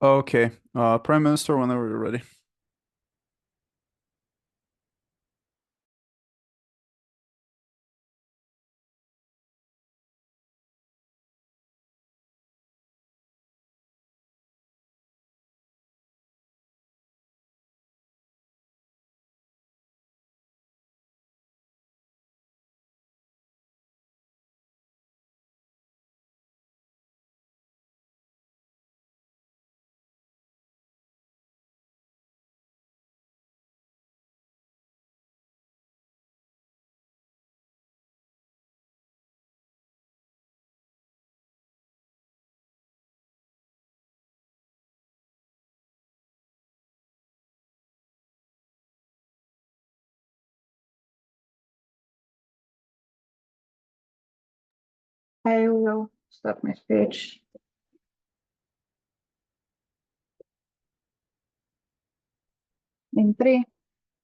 Okay. Prime Minister, whenever you're ready. I will start my speech in three,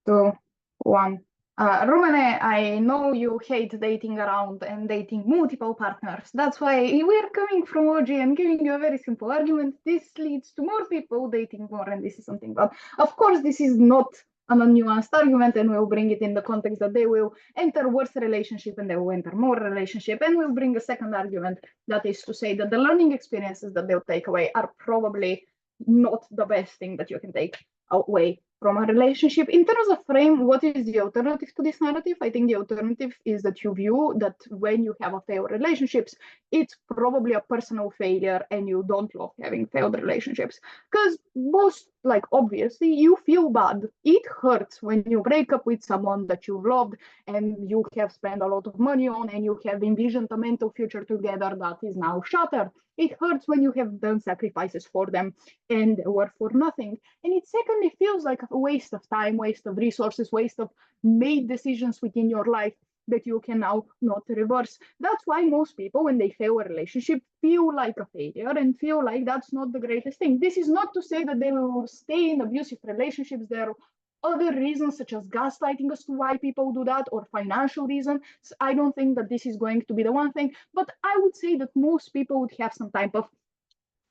two, one. Rumene, I know you hate dating around and dating multiple partners. That's why we're coming from OG and giving you a very simple argument. This leads to more people dating more, and this is something bad. Of course, this is not an unnuanced argument, and we'll bring it in the context that they will enter worse relationship and they will enter more relationship. And we'll bring a second argument that is to say that the learning experiences that they'll take away are probably not the best thing that you can take away from a relationship. In terms of frame, what is the alternative to this narrative? I think the alternative is that you view that when you have a failed relationships, it's probably a personal failure and you don't love having failed relationships. Because most, like obviously, you feel bad. It hurts when you break up with someone that you loved and you have spent a lot of money on and you have envisioned a mental future together that is now shattered. It hurts when you have done sacrifices for them and were for nothing. And it secondly feels like a waste of time, waste of resources, waste of made decisions within your life that you can now not reverse. That's why most people, when they fail a relationship, feel like a failure and feel like that's not the greatest thing. This is not to say that they will stay in abusive relationships. There are other reasons, such as gaslighting, as to why people do that, or financial reasons. I don't think that this is going to be the one thing, but I would say that most people would have some type of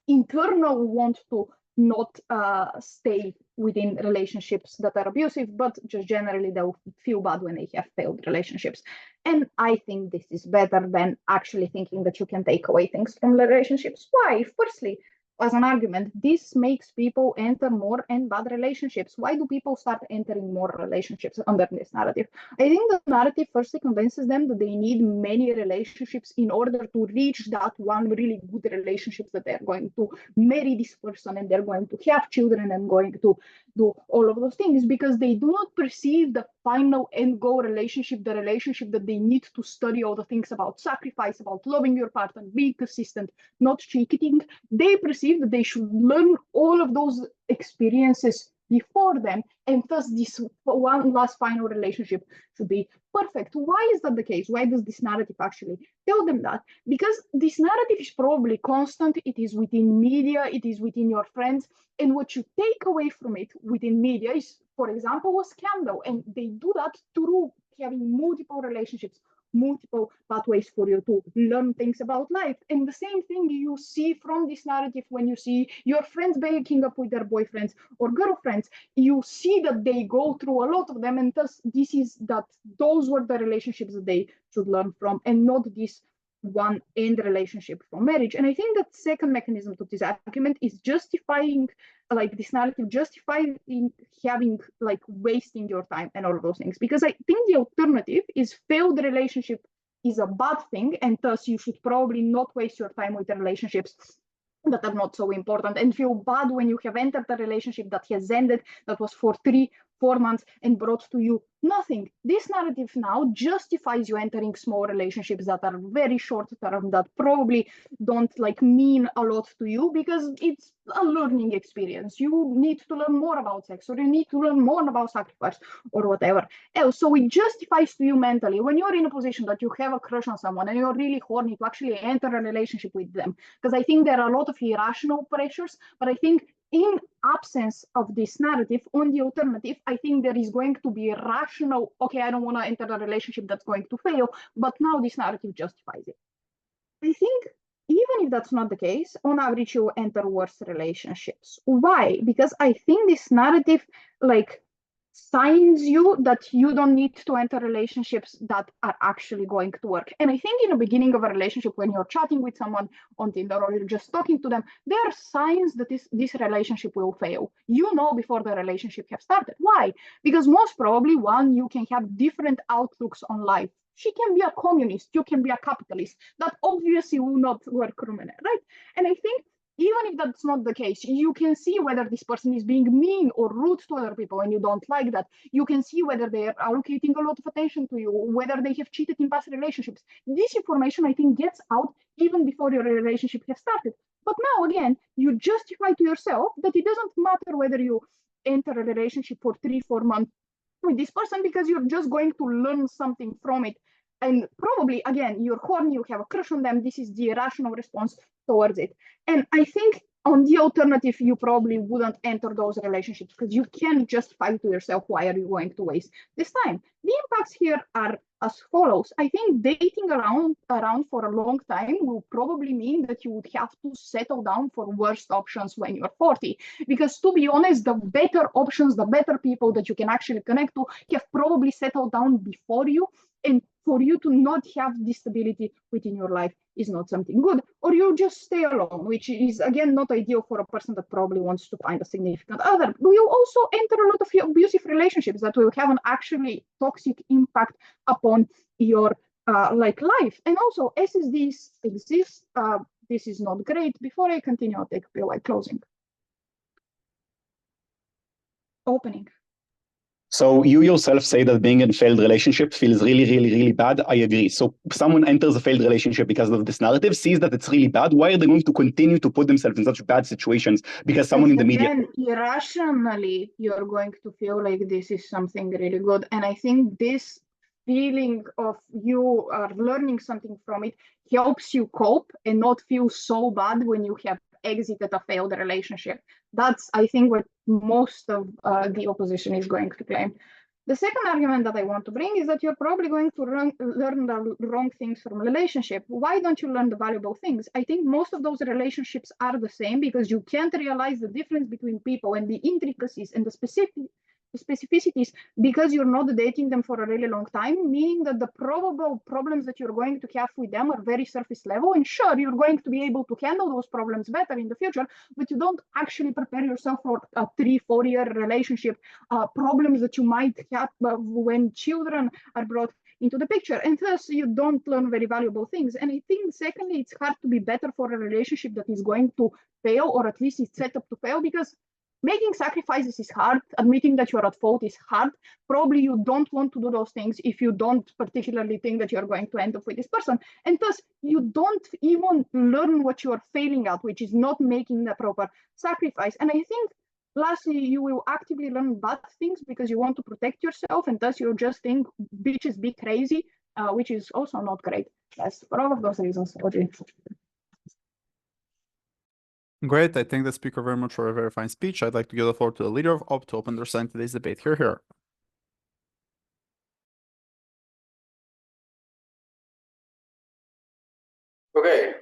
internal want to not stay within relationships that are abusive, but just generally they'll feel bad when they have failed relationships. And I think this is better than actually thinking that you can take away things from relationships. Why? Firstly, as an argument, this makes people enter more and bad relationships. Why do people start entering more relationships under this narrative? I think the narrative firstly convinces them that they need many relationships in order to reach that one really good relationship that they're going to marry this person and they're going to have children and going to do all of those things, because they do not perceive the final end goal relationship, the relationship that they need to study all the things about sacrifice, about loving your partner, being consistent, not cheating. They perceive that they should learn all of those experiences before them, and thus this one last final relationship should be perfect. Why is that the case? Why does this narrative actually tell them that? Because this narrative is probably constant. It is within media, it is within your friends, and what you take away from it within media is, for example, a scandal, and they do that through having multiple relationships, multiple pathways for you to learn things about life. And the same thing you see from this narrative when you see your friends breaking up with their boyfriends or girlfriends. You see that they go through a lot of them, and thus this is that those were the relationships that they should learn from, and not this one end relationship from marriage. And I think that second mechanism to this argument is justifying, like this narrative justifying having, like, wasting your time and all of those things. Because I think the alternative is failed relationship is a bad thing, and thus you should probably not waste your time with the relationships that are not so important, and feel bad when you have entered a relationship that has ended, that was for 3-4 months and brought to you nothing. This narrative now justifies you entering small relationships that are very short term, that probably don't like mean a lot to you, because it's a learning experience. You need to learn more about sex, or you need to learn more about sacrifice, or whatever else. So it justifies to you mentally when you're in a position that you have a crush on someone and you're really horny to actually enter a relationship with them. Because I think there are a lot of irrational pressures, but I think in absence of this narrative on the alternative, I think there is going to be a rational, okay, I don't want to enter a relationship that's going to fail, but now this narrative justifies it. I think even if that's not the case, on average, you enter worse relationships. Why? Because I think this narrative, like, signs you that you don't need to enter relationships that are actually going to work. And I think in the beginning of a relationship, when you're chatting with someone on Tinder or you're just talking to them, there are signs that this relationship will fail. You know before the relationship has started. Why? Because most probably, one, you can have different outlooks on life. She can be a communist, you can be a capitalist. That obviously will not work, Rumene, right? And I think even if that's not the case, you can see whether this person is being mean or rude to other people and you don't like that. You can see whether they are allocating a lot of attention to you, whether they have cheated in past relationships. This information, I think, gets out even before your relationship has started. But now, again, you justify to yourself that it doesn't matter whether you enter a relationship for 3-4 months with this person because you're just going to learn something from it. And probably, again, you're horny, you have a crush on them. This is the rational response towards it. And I think on the alternative, you probably wouldn't enter those relationships because you can justify to yourself, why are you going to waste this time? The impacts here are as follows. I think dating around for a long time will probably mean that you would have to settle down for worst options when you're 40. Because to be honest, the better options, the better people that you can actually connect to have probably settled down before you. And for you to not have this stability within your life is not something good, or you just stay alone, which is, again, not ideal for a person that probably wants to find a significant other. You also enter a lot of abusive relationships that will have an actually toxic impact upon your life. And also, as this exists, this is not great. Before I continue, I'll take a closing. Opening. So you yourself say that being in a failed relationship feels really, really, really bad. I agree. So someone enters a failed relationship because of this narrative, sees that it's really bad. Why are they going to continue to put themselves in such bad situations? Because someone in the media... Again, irrationally, you're going to feel like this is something really good. And I think this feeling of you are learning something from it helps you cope and not feel so bad when you have exited a failed relationship. That's, I think, what most of the opposition is going to claim. The second argument that I want to bring is that you're probably going to learn the wrong things from a relationship. Why don't you learn the valuable things? I think most of those relationships are the same because you can't realize the difference between people and the intricacies and the specificities because you're not dating them for a really long time, meaning that the probable problems that you're going to have with them are very surface level. And sure, you're going to be able to handle those problems better in the future, but you don't actually prepare yourself for a 3-4 year relationship, problems that you might have when children are brought into the picture. And thus, you don't learn very valuable things. And I think, secondly, it's hard to be better for a relationship that is going to fail, or at least it's set up to fail, because making sacrifices is hard. Admitting that you're at fault is hard. Probably you don't want to do those things if you don't particularly think that you're going to end up with this person. And thus, you don't even learn what you're failing at, which is not making the proper sacrifice. And I think, lastly, you will actively learn bad things because you want to protect yourself. And thus, you just think bitches be crazy, which is also not great. Yes, for all of those reasons, Audrey. Great. I thank the speaker very much for a very fine speech. I'd like to give the floor to the leader of OP to open their side in today's debate. Here. Okay.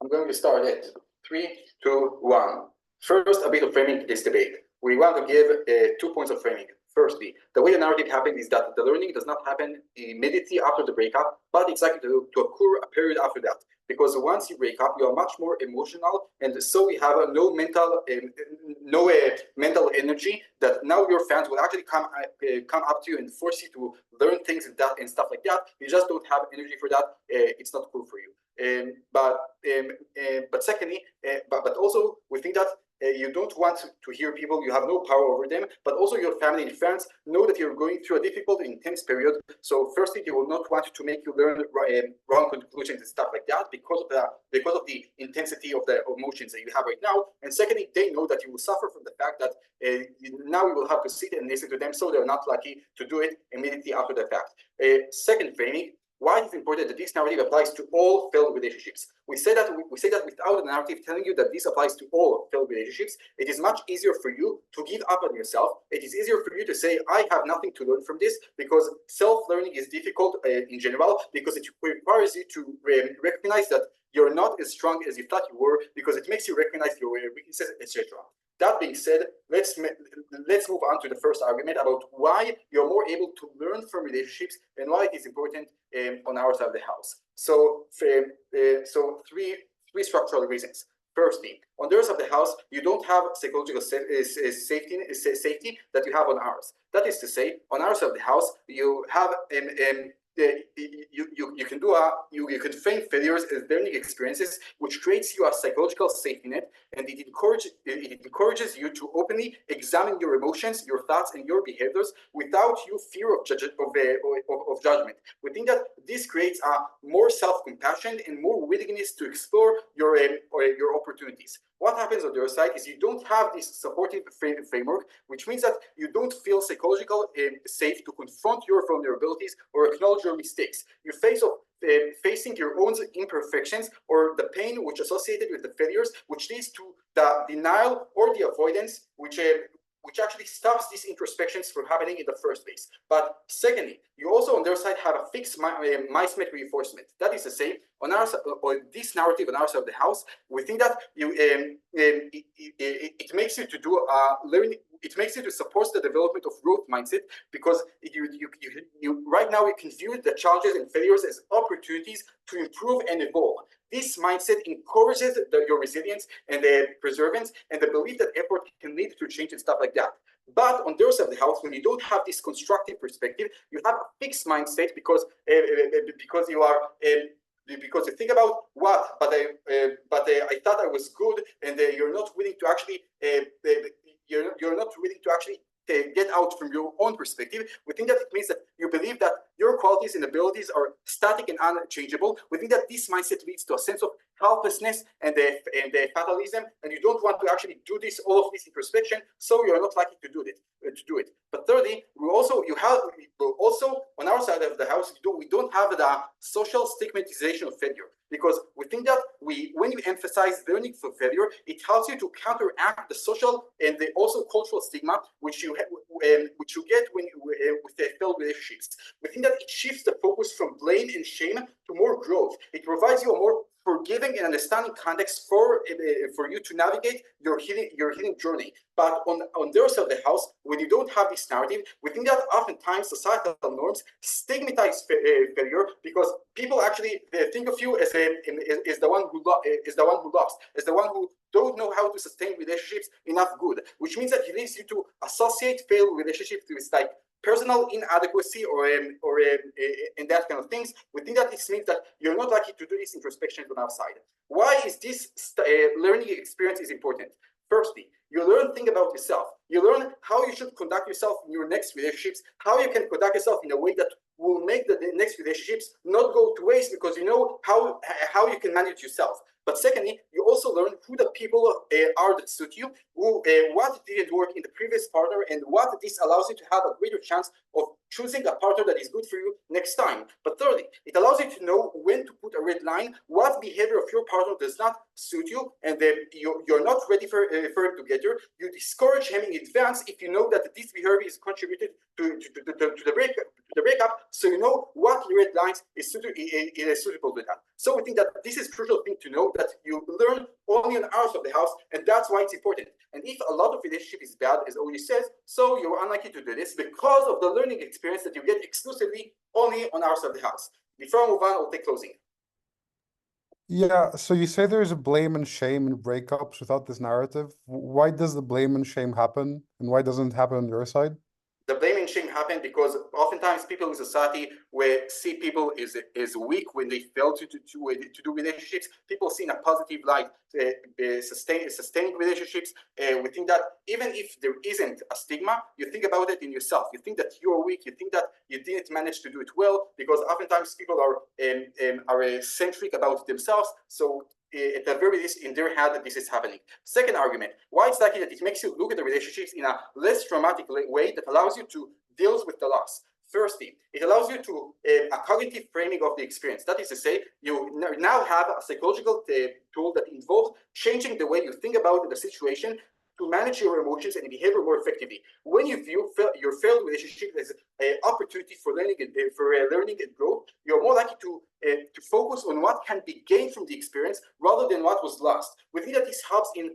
I'm going to start it. 3, 2, 1. First, a bit of framing this debate. We want to give 2 points of framing. Firstly, the way the narrative happened is that the learning does not happen immediately after the breakup, but it's likely to occur a period after that. Because once you break up, you are much more emotional, and so we have no mental energy that now your fans will actually come up to you and force you to learn things and stuff like that. You just don't have energy for that. It's not cool for you. But secondly, but also we think that you don't want to hear people, you have no power over them, but also your family and friends know that you're going through a difficult, intense period. So firstly, they will not want to make you learn wrong conclusions and stuff like that because of the intensity of the emotions that you have right now. And secondly, they know that you will suffer from the fact that now you will have to sit and listen to them, so they're not lucky to do it immediately after the fact. Second framing, why it is important that this narrative applies to all failed relationships. We say that without a narrative telling you that this applies to all failed relationships, it is much easier for you to give up on yourself. It is easier for you to say, I have nothing to learn from this, because self-learning is difficult in general, because it requires you to recognize that you're not as strong as you thought you were, because it makes you recognize your weaknesses, etc. That being said, let's move on to the first argument about why you're more able to learn from relationships and why it is important on our side of the house. So, three structural reasons. Firstly, on the other side of the house, you don't have psychological safety that you have on ours. That is to say, on our side of the house, you have you can frame failures as learning experiences, which creates you a psychological safety net, and it encourages you to openly examine your emotions, your thoughts, and your behaviors without you fear of judgment. We think that this creates a more self-compassion and more willingness to explore your opportunities. What happens on the other side is you don't have this supportive framework, which means that you don't feel psychologically safe to confront your vulnerabilities or acknowledge your mistakes. You facing your own imperfections or the pain which associated with the failures, which leads to the denial or the avoidance, which actually stops these introspections from happening in the first place. But secondly, you also on their side have a fixed mindset reinforcement. That is to say, on our this narrative on our side of the house, we think that it makes you to do learning. It makes you to support the development of growth mindset, because you right now you can view the challenges and failures as opportunities to improve and evolve. This mindset encourages your resilience and the perseverance and the belief that effort can lead to change and stuff like that. But on the other side of the house, when you don't have this constructive perspective, you have a fixed mindset because you are. Because you think about what, but I thought I was good, and you're not willing to actually you're not willing to actually get out from your own perspective. We think that it means that you believe that your qualities and abilities are static and unchangeable. We think that this mindset leads to a sense of helplessness and the fatalism, and you don't want to actually do all of this introspection, so you're not likely to do it. But thirdly, we also on our side of the house, we don't have the social stigmatization of failure, because we think that when you emphasize learning from failure, it helps you to counteract the social and the also cultural stigma which you get with the failed relationships. We think that it shifts the focus from blame and shame to more growth. It provides you a more forgiving and understanding context for you to navigate your healing journey. But on the other side of the house, when you don't have this narrative, we think that oftentimes societal norms stigmatize failure, because people actually think of you as the one who lost, as the one who don't know how to sustain relationships enough good, which means that it leads you to associate failed relationships with like personal inadequacy or in that kind of things. We think that this means that you're not likely to do this introspection on our side. Why is this learning experience is important? Firstly, you learn things about yourself. You learn how you should conduct yourself in your next relationships, how you can conduct yourself in a way that will make the next relationships not go to waste, because you know how you can manage yourself. But secondly, you also learn who the people are that suit you, what didn't work in the previous partner, and what this allows you to have a greater chance of choosing a partner that is good for you next time. But thirdly, it allows you to know when to put a red line, what behavior of your partner does not suit you, and you're not ready for him to get there. You discourage him in advance if you know that this behavior is contributed to the breakup, so you know what red lines is suitable to that. So we think that this is a crucial thing to know, that you learn only on our side of the house, and that's why it's important. And if a lot of relationship is bad, as Oli says, so you're unlikely to do this because of the learning experience that you get exclusively only on our side of the house. Before I move on, I'll take closing. Yeah, so you say there's a blame and shame in breakups without this narrative. Why does the blame and shame happen, and why doesn't it happen on your side? The blame and shame happen because oftentimes people in society see people as weak when they fail to do relationships. People see in a positive light sustaining relationships. We think that even if there isn't a stigma, you think about it in yourself. You think that you're weak. You think that you didn't manage to do it well, because oftentimes people are centric about themselves. So at the very least, in their head, this is happening. Second argument, why it's likely that it makes you look at the relationships in a less traumatic way that allows you to deal with the loss. Firstly, it allows you to a cognitive framing of the experience. That is to say, you now have a psychological tool that involves changing the way you think about the situation to manage your emotions and behavior more effectively. When you view your failed relationship as an opportunity for learning and growth, you're more likely to focus on what can be gained from the experience rather than what was lost. We think that this helps in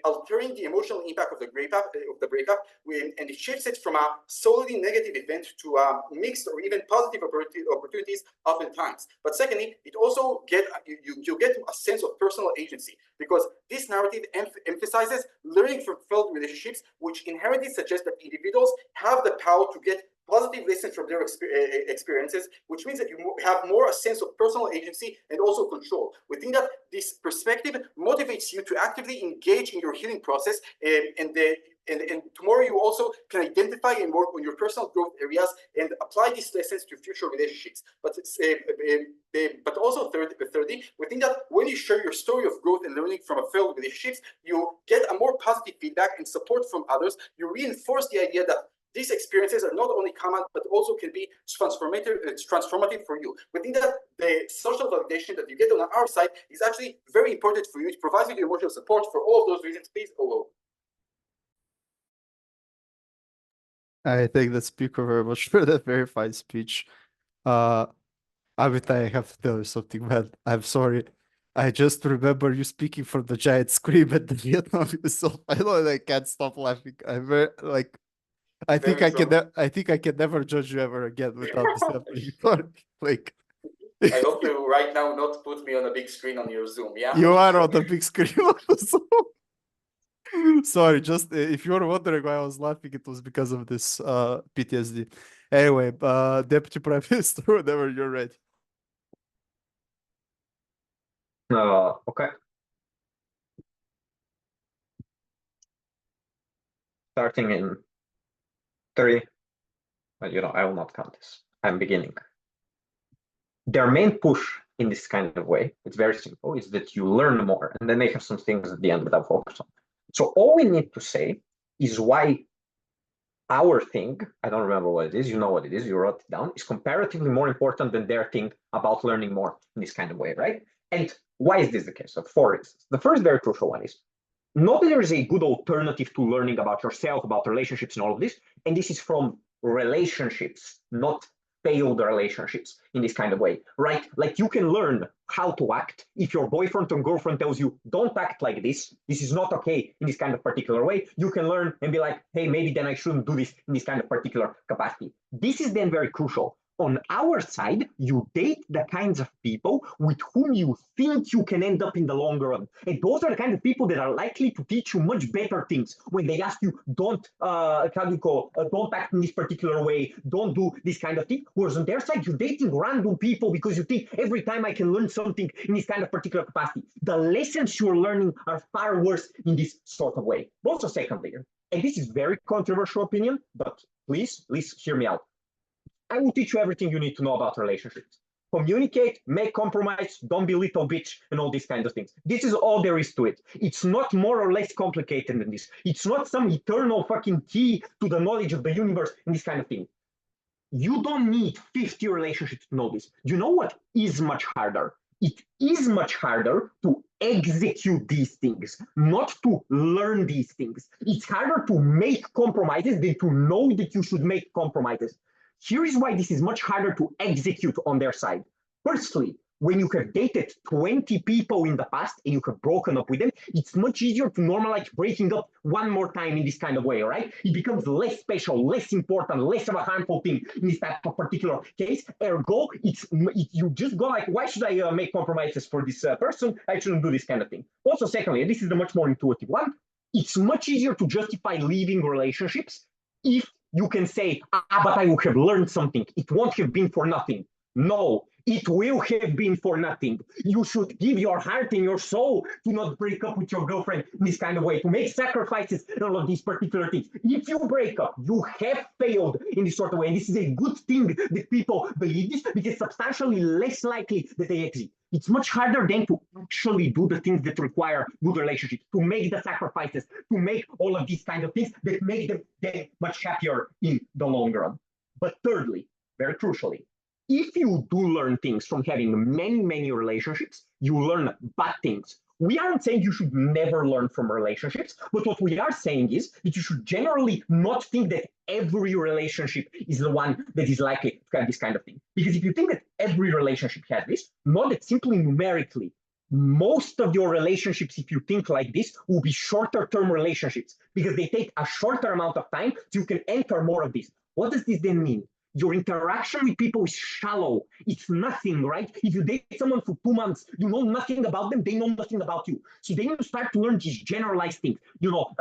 altering the emotional impact of the breakup, and it shifts it from a solely negative event to a mixed or even positive opportunities oftentimes. But secondly, it also you get a sense of personal agency, because this narrative emphasizes learning from failed relationships, which inherently suggests that individuals have the power to get positive lessons from their experiences, which means that you have more a sense of personal agency and also control. We think that this perspective motivates you to actively engage in your healing process, and tomorrow you also can identify and work on your personal growth areas and apply these lessons to future relationships. But also thirdly, we think that when you share your story of growth and learning from a failed relationships, you get a more positive feedback and support from others. You reinforce the idea that these experiences are not only common, but also can be transformative for you. We think that the social validation that you get on our side is actually very important for you. It provides you the emotional support. For all of those reasons, please, OO. I thank the speaker very much for that very fine speech. Amit, I have to tell you something, man. I'm sorry. I just remember you speaking from the giant scream at the Vietnam yourself. I know that I can't stop laughing. I'm very like. I think I can never judge you ever again without this happening. Like, I hope you right now not put me on a big screen on your Zoom. Yeah, you are on the big screen on the Zoom. Sorry, just if you were wondering why I was laughing, it was because of this PTSD. Anyway, Deputy Prime Minister, whenever you're ready. Okay. Starting in 3, but I will not count this. I'm beginning. Their main push in this kind of way, it's very simple, is that you learn more, and then they have some things at the end that I'll focus on. So all we need to say is why our thing, I don't remember what it is, you know what it is, you wrote it down, is comparatively more important than their thing about learning more in this kind of way, right? And why is this the case? So 4 reasons. The first very crucial one is, not that there is a good alternative to learning about yourself, about relationships and all of this, and this is from relationships, not failed relationships in this kind of way, right? Like you can learn how to act if your boyfriend or girlfriend tells you, don't act like this is not okay in this kind of particular way. You can learn and be like, hey, maybe then I shouldn't do this in this kind of particular capacity. This is then very crucial. On our side, you date the kinds of people with whom you think you can end up in the long run. And those are the kind of people that are likely to teach you much better things when they ask you, don't act in this particular way, don't do this kind of thing. Whereas on their side, you're dating random people because you think every time I can learn something in this kind of particular capacity. The lessons you're learning are far worse in this sort of way. Also, secondly, and this is very controversial opinion, but please hear me out. I will teach you everything you need to know about relationships. Communicate, make compromise, don't be little bitch, and all these kinds of things. This is all there is to it. It's not more or less complicated than this. It's not some eternal fucking key to the knowledge of the universe and this kind of thing. You don't need 50 relationships to know this. You know what is much harder? It is much harder to execute these things, not to learn these things. It's harder to make compromises than to know that you should make compromises. Here is why this is much harder to execute on their side. Firstly, when you have dated 20 people in the past and you have broken up with them, it's much easier to normalize breaking up one more time in this kind of way, right? It becomes less special, less important, less of a harmful thing in this type of particular case. Ergo, you just go like, why should I make compromises for this person? I shouldn't do this kind of thing. Also, secondly, this is the much more intuitive one. It's much easier to justify leaving relationships if you can say, but I would have learned something. It won't have been for nothing. No, it will have been for nothing. You should give your heart and your soul to not break up with your girlfriend in this kind of way, to make sacrifices and all of these particular things. If you break up, you have failed in this sort of way. And this is a good thing that people believe this, because it's substantially less likely that they exit. It's much harder then to actually do the things that require good relationships, to make the sacrifices, to make all of these kind of things that make them much happier in the long run. But thirdly, very crucially, if you do learn things from having many, many relationships, you learn bad things. We aren't saying you should never learn from relationships, but what we are saying is that you should generally not think that every relationship is the one that is likely to have this kind of thing. Because if you think that every relationship has this, know that simply numerically, most of your relationships, if you think like this, will be shorter term relationships because they take a shorter amount of time so you can enter more of this. What does this then mean? Your interaction with people is shallow. It's nothing, right? If you date someone for 2 months, you know nothing about them, they know nothing about you. So then you start to learn these generalized things. You know,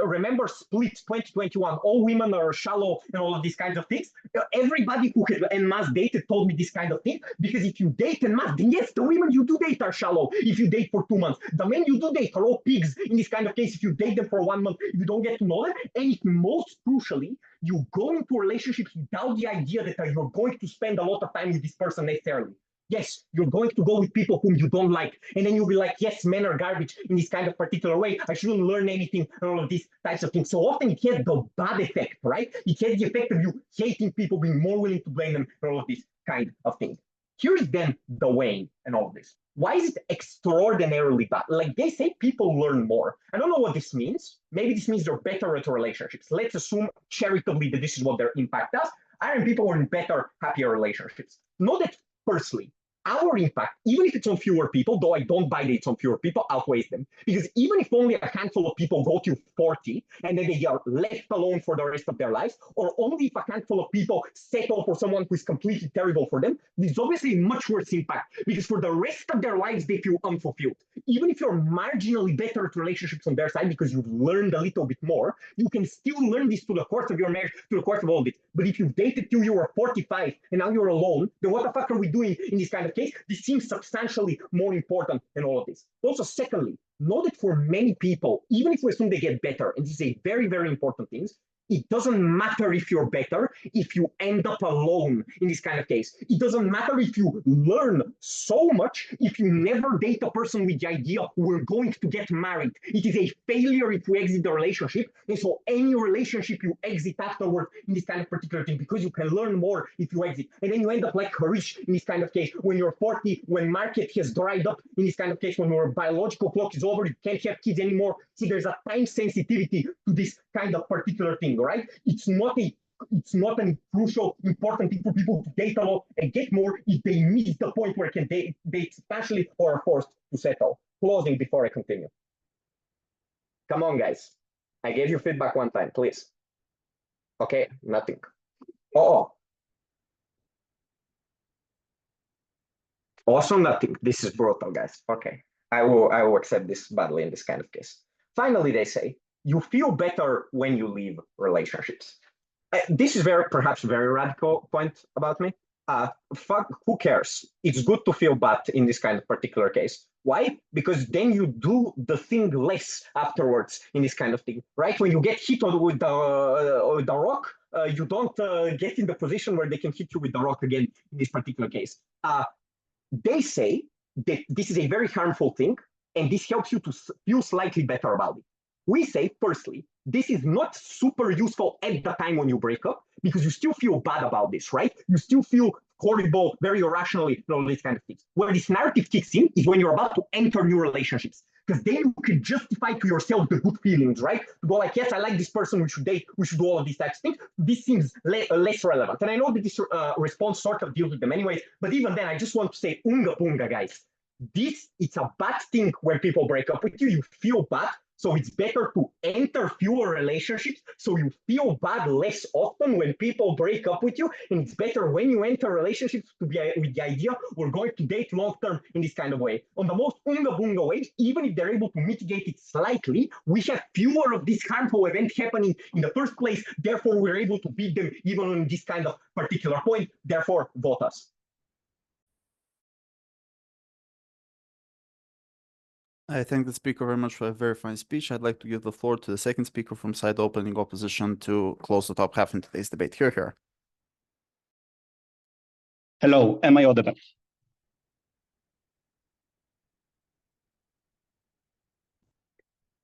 remember Split 2021, all women are shallow and all of these kinds of things. Everybody who had en masse dated told me this kind of thing, because if you date en masse, then yes, the women you do date are shallow if you date for 2 months. The men you do date are all pigs in this kind of case if you date them for 1 month, you don't get to know them. And most crucially, you go into relationships without the idea that you're going to spend a lot of time with this person necessarily. Yes, you're going to go with people whom you don't like. And then you'll be like, yes, men are garbage in this kind of particular way. I shouldn't learn anything and all of these types of things. So often it has the bad effect, right? It has the effect of you hating people, being more willing to blame them and all of this kind of thing. Here's then the weighing and all of this. Why is it extraordinarily bad? Like they say, people learn more. I don't know what this means. Maybe this means they're better at relationships. Let's assume charitably that this is what their impact does. Iron people are in better, happier relationships. Know that firstly, our impact, even if it's on fewer people, though I don't buy that it's on fewer people, outweighs them. Because even if only a handful of people go to 40 and then they are left alone for the rest of their lives, or only if a handful of people settle for someone who is completely terrible for them, this is obviously a much worse impact, because for the rest of their lives, they feel unfulfilled. Even if you're marginally better at relationships on their side because you've learned a little bit more, you can still learn this through the course of your marriage, through the course of all this. But if you've dated till you were 45 and now you're alone, then what the fuck are we doing in this kind of case? This seems substantially more important than all of this. Also, secondly, know that for many people, even if we assume they get better, and this is a very, very important thing, it doesn't matter if you're better if you end up alone in this kind of case. It doesn't matter if you learn so much if you never date a person with the idea we're going to get married. It is a failure if we exit the relationship. And so any relationship you exit afterward in this kind of particular thing, because you can learn more if you exit. And then you end up like Harish in this kind of case, when you're 40, when market has dried up in this kind of case, when your biological clock is over, you can't have kids anymore. So there's a time sensitivity to this kind of particular thing. Right? It's not a crucial, important thing for people to date a lot and get more if they miss the point where they can date substantially or are forced to settle. Closing before I continue. Come on, guys. I gave you feedback one time, please. Okay, nothing. Oh. Also nothing. This is brutal, guys. Okay. I will accept this badly in this kind of case. Finally, they say, you feel better when you leave relationships. This is perhaps very radical point about me. Fuck, who cares? It's good to feel bad in this kind of particular case. Why? Because then you do the thing less afterwards in this kind of thing, right? When you get hit with the rock, you don't get in the position where they can hit you with the rock again in this particular case. They say that this is a very harmful thing, and this helps you to feel slightly better about it. We say, firstly, this is not super useful at the time when you break up, because you still feel bad about this, right? You still feel horrible, very irrationally, all these kind of things. Where this narrative kicks in is when you're about to enter new relationships, because then you can justify to yourself the good feelings, right? To go like, yes, I like this person, we should date, we should do all of these types of things. This seems less relevant. And I know that this response sort of deals with them anyways, but even then, I just want to say, unga bunga, guys. It's a bad thing when people break up with you. You feel bad. So it's better to enter fewer relationships so you feel bad less often when people break up with you. And it's better when you enter relationships to be with the idea we're going to date long term in this kind of way. On the most unga bunga ways, even if they're able to mitigate it slightly, we have fewer of these harmful events happening in the first place. Therefore, we're able to beat them even on this kind of particular point. Therefore, vote us. I thank the speaker very much for a very fine speech. I'd like to give the floor to the second speaker from side opening opposition to close the top half in today's debate. Here. Hello, am I audible?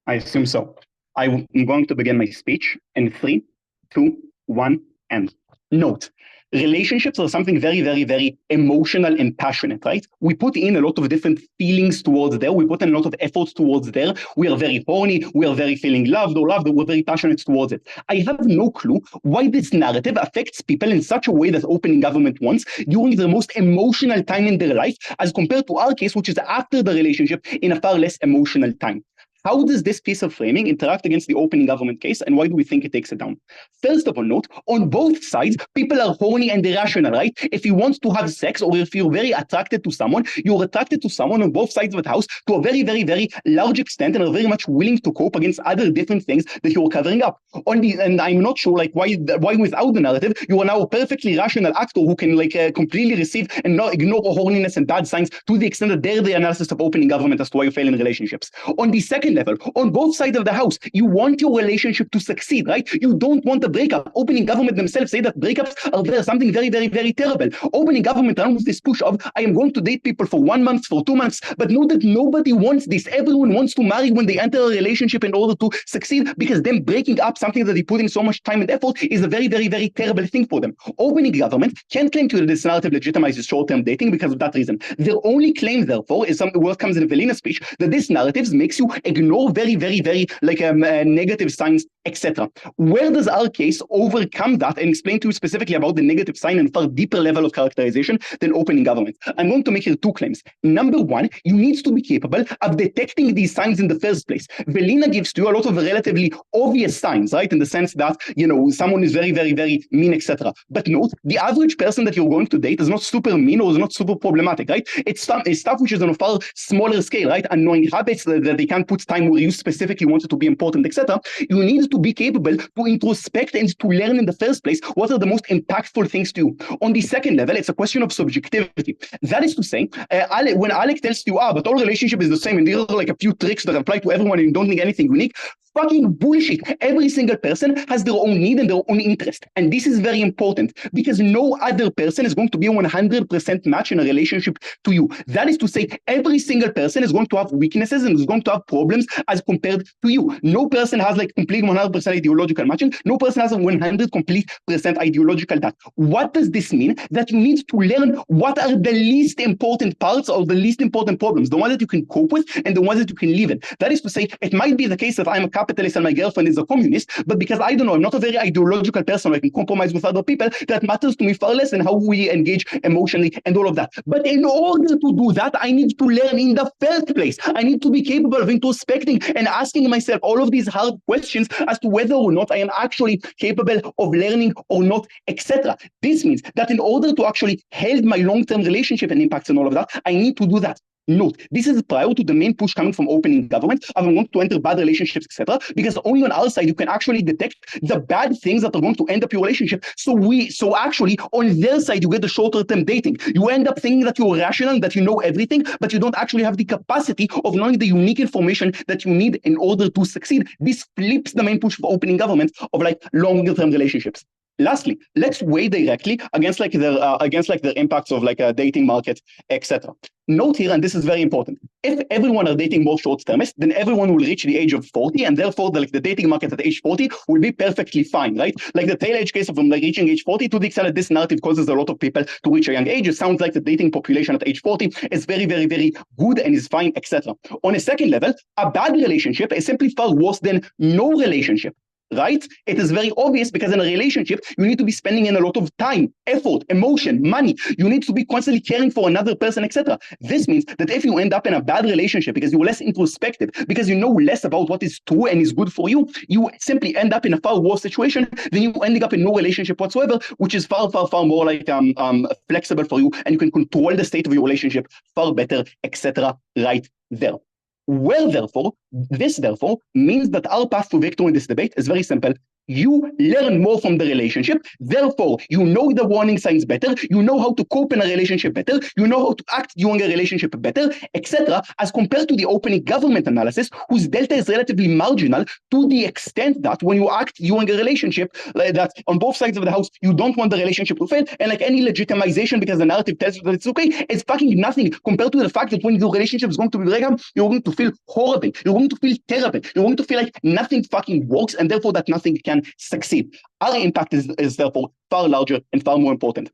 I assume so. I'm going to begin my speech in 3, 2, 1, and note. relationships are something very, very, very emotional and passionate, right? We put in a lot of different feelings towards there. We put in a lot of efforts towards there. We are very horny. We are very feeling loved. We're very passionate towards it. I have no clue why this narrative affects people in such a way that opening government wants during the most emotional time in their life, as compared to our case, which is after the relationship in a far less emotional time. How does this piece of framing interact against the opening government case, and why do we think it takes it down? First of all, note, on both sides, people are horny and irrational, right? If you want to have sex, or if you're very attracted to someone, you're attracted to someone on both sides of the house to a very, very, very large extent, and are very much willing to cope against other different things that you're covering up. And I'm not sure, like, why without the narrative, you are now a perfectly rational actor who can, like, completely receive and not ignore horniness and bad signs to the extent that they're the analysis of opening government as to why you fail in relationships. On the second level, on both sides of the house, you want your relationship to succeed, right? You don't want a breakup. Opening government themselves say that breakups are something very, very, very terrible. Opening government runs this push of, I am going to date people for 1 month, for 2 months, but know that nobody wants this. Everyone wants to marry when they enter a relationship in order to succeed, because them breaking up something that they put in so much time and effort is a very, very, very terrible thing for them. Opening government can't claim to this narrative legitimizes short-term dating because of that reason. Their only claim, therefore, is what comes in Velina's speech, that this narrative makes you ignore very, very, very negative signs, etc. Where does our case overcome that and explain to you specifically about the negative sign and far deeper level of characterization than opening government? I'm going to make here 2 claims. Number one, you need to be capable of detecting these signs in the first place. Velina gives to you a lot of relatively obvious signs, right? In the sense that, you know, someone is very, very, very mean, etc. But note, the average person that you're going to date is not super mean or is not super problematic, right? It's stuff which is on a far smaller scale, right? Annoying habits that they can't put time where you specifically wanted to be important, etc. You need to be capable to introspect and to learn in the first place what are the most impactful things to you. On the second level, it's a question of subjectivity. That is to say, when Alec tells you, but all relationship is the same and there are like a few tricks that apply to everyone and you don't need anything unique, fucking bullshit. Every single person has their own need and their own interest. And this is very important because no other person is going to be a 100% match in a relationship to you. That is to say, every single person is going to have weaknesses and is going to have problems as compared to you. No person has like complete 100% ideological matching. No person has a 100% complete ideological that. What does this mean? That you need to learn what are the least important parts or the least important problems, the ones that you can cope with and the ones that you can live in. That is to say, it might be the case that I'm a capitalist and my girlfriend is a communist, but because I don't know, I'm not a very ideological person, I can compromise with other people, that matters to me far less than how we engage emotionally and all of that. But in order to do that, I need to learn in the first place. I need to be capable of introspecting and asking myself all of these hard questions as to whether or not I am actually capable of learning or not, etc. This means that in order to actually hold my long-term relationship and impacts and all of that, I need to do that. Note, this is prior to the main push coming from opening government. I want to enter bad relationships, etc. Because only on our side you can actually detect the bad things that are going to end up your relationship. So actually on their side you get the shorter term dating. You end up thinking that you're rational, that you know everything, but you don't actually have the capacity of knowing the unique information that you need in order to succeed. This flips the main push for opening government of like longer term relationships. Lastly, let's weigh directly against the impacts of like a dating market, etc. Note here, and this is very important, if everyone are dating more short-termists, then everyone will reach the age of 40, and therefore the dating market at age 40 will be perfectly fine, right? Like the tail edge case of like reaching age 40, to the extent that this narrative causes a lot of people to reach a young age, it sounds like the dating population at age 40 is very, very, very good and is fine, etc. On a second level, a bad relationship is simply far worse than no relationship. Right? It is very obvious because in a relationship, you need to be spending in a lot of time, effort, emotion, money. You need to be constantly caring for another person, etc. This means that if you end up in a bad relationship because you're less introspective, because you know less about what is true and is good for you, you simply end up in a far worse situation than you ending up in no relationship whatsoever, which is far, far, far more like flexible for you, and you can control the state of your relationship far better, etc. right there. Well, this therefore means that our path to victory in this debate is very simple. You learn more from the relationship. Therefore, you know the warning signs better. You know how to cope in a relationship better. You know how to act during a relationship better, etc. As compared to the opening government analysis, whose delta is relatively marginal to the extent that when you act during a relationship, like that on both sides of the house, you don't want the relationship to fail. And like any legitimization because the narrative tells you that it's okay, it's fucking nothing compared to the fact that when your relationship is going to be breakup, you're going to feel horrible. You're going to feel terrible. You're going to feel like nothing fucking works and therefore that nothing can can succeed. Our impact is therefore far larger and far more important.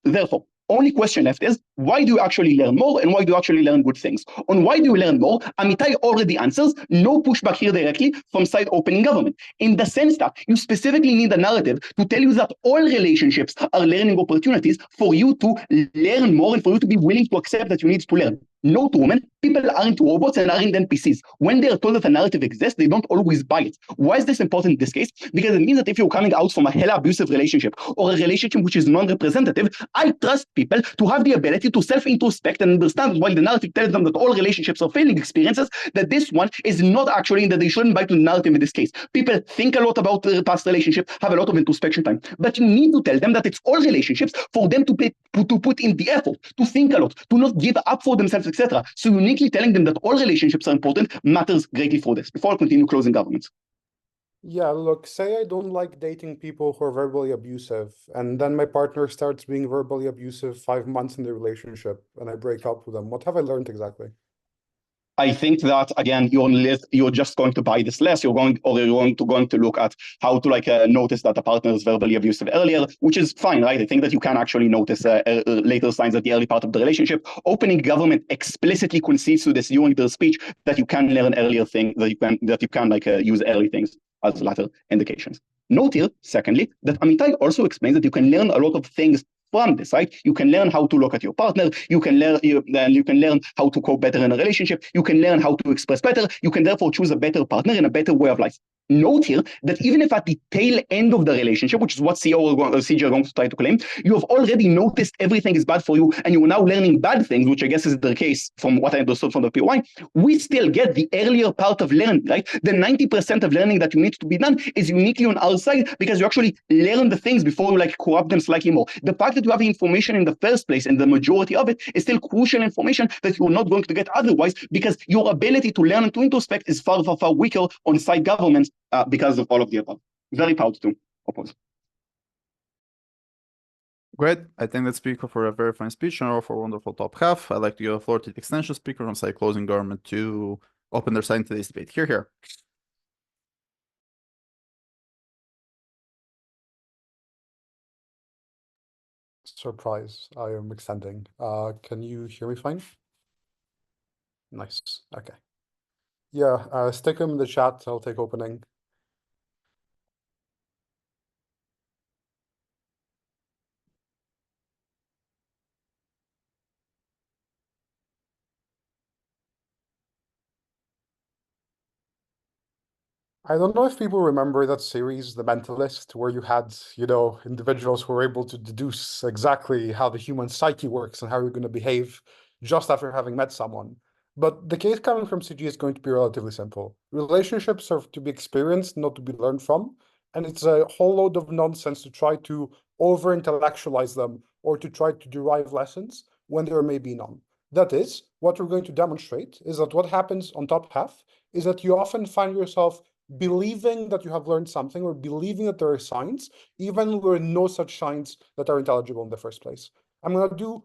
Therefore, only question left is, why do you actually learn more and why do you actually learn good things? On why do you learn more, Amitai already answers, no pushback here directly from side opening government. In the sense that you specifically need a narrative to tell you that all relationships are learning opportunities for you to learn more and for you to be willing to accept that you need to learn. No, Truman, people aren't robots and aren't NPCs. When they are told that a narrative exists, they don't always buy it. Why is this important in this case? Because it means that if you're coming out from a hella abusive relationship or a relationship which is non-representative, I trust people to have the ability to self-introspect and understand while the narrative tells them that all relationships are failing experiences, that this one is not actually, that they shouldn't buy to the narrative in this case. People think a lot about their past relationship, have a lot of introspection time, but you need to tell them that it's all relationships for them to put in the effort, to think a lot, to not give up for themselves, etc. So uniquely telling them that all relationships are important matters greatly for this. Before I continue closing governments. Yeah, look, say I don't like dating people who are verbally abusive, and then my partner starts being verbally abusive 5 months in the relationship, and I break up with them. What have I learned exactly? I think that again, you're just going to buy this less. You're going to look at how to notice that the partner is verbally abusive earlier, which is fine, right? I think that you can actually notice later signs at the early part of the relationship. Opening government explicitly concedes to this during the speech that you can learn earlier things, that you can use early things as latter indications. Note here, secondly, that Amitai also explains that you can learn a lot of things from this, right? You can learn how to look at your partner. You can learn how to cope better in a relationship. You can learn how to express better. You can therefore choose a better partner and a better way of life. Note here that even if at the tail end of the relationship, which is what CG are going to try to claim, you have already noticed everything is bad for you and you are now learning bad things, which I guess is the case from what I understood from the POI, we still get the earlier part of learning, right? The 90% of learning that you need to be done is uniquely on our side because you actually learn the things before you corrupt them slightly more. The fact that you have the information in the first place and the majority of it is still crucial information that you're not going to get otherwise because your ability to learn and to introspect is far, far, far weaker on side governments because of all of the above. Very proud to oppose. Great. I thank that speaker for a very fine speech and for a wonderful top half. I'd like to give the floor to the extension speaker on side closing government to open their side in today's debate. Here. Surprise, I am extending. Can you hear me fine? Nice, okay. Yeah, stick them in the chat, I'll take opening. I don't know if people remember that series, The Mentalist, where you had, individuals who were able to deduce exactly how the human psyche works and how you're going to behave just after having met someone. But the case coming from CG is going to be relatively simple. Relationships are to be experienced, not to be learned from. And it's a whole load of nonsense to try to over-intellectualize them or to try to derive lessons when there may be none. That is, what we're going to demonstrate is that what happens on top half is that you often find yourself believing that you have learned something or believing that there are signs, even when there are no such signs that are intelligible in the first place. I'm going to do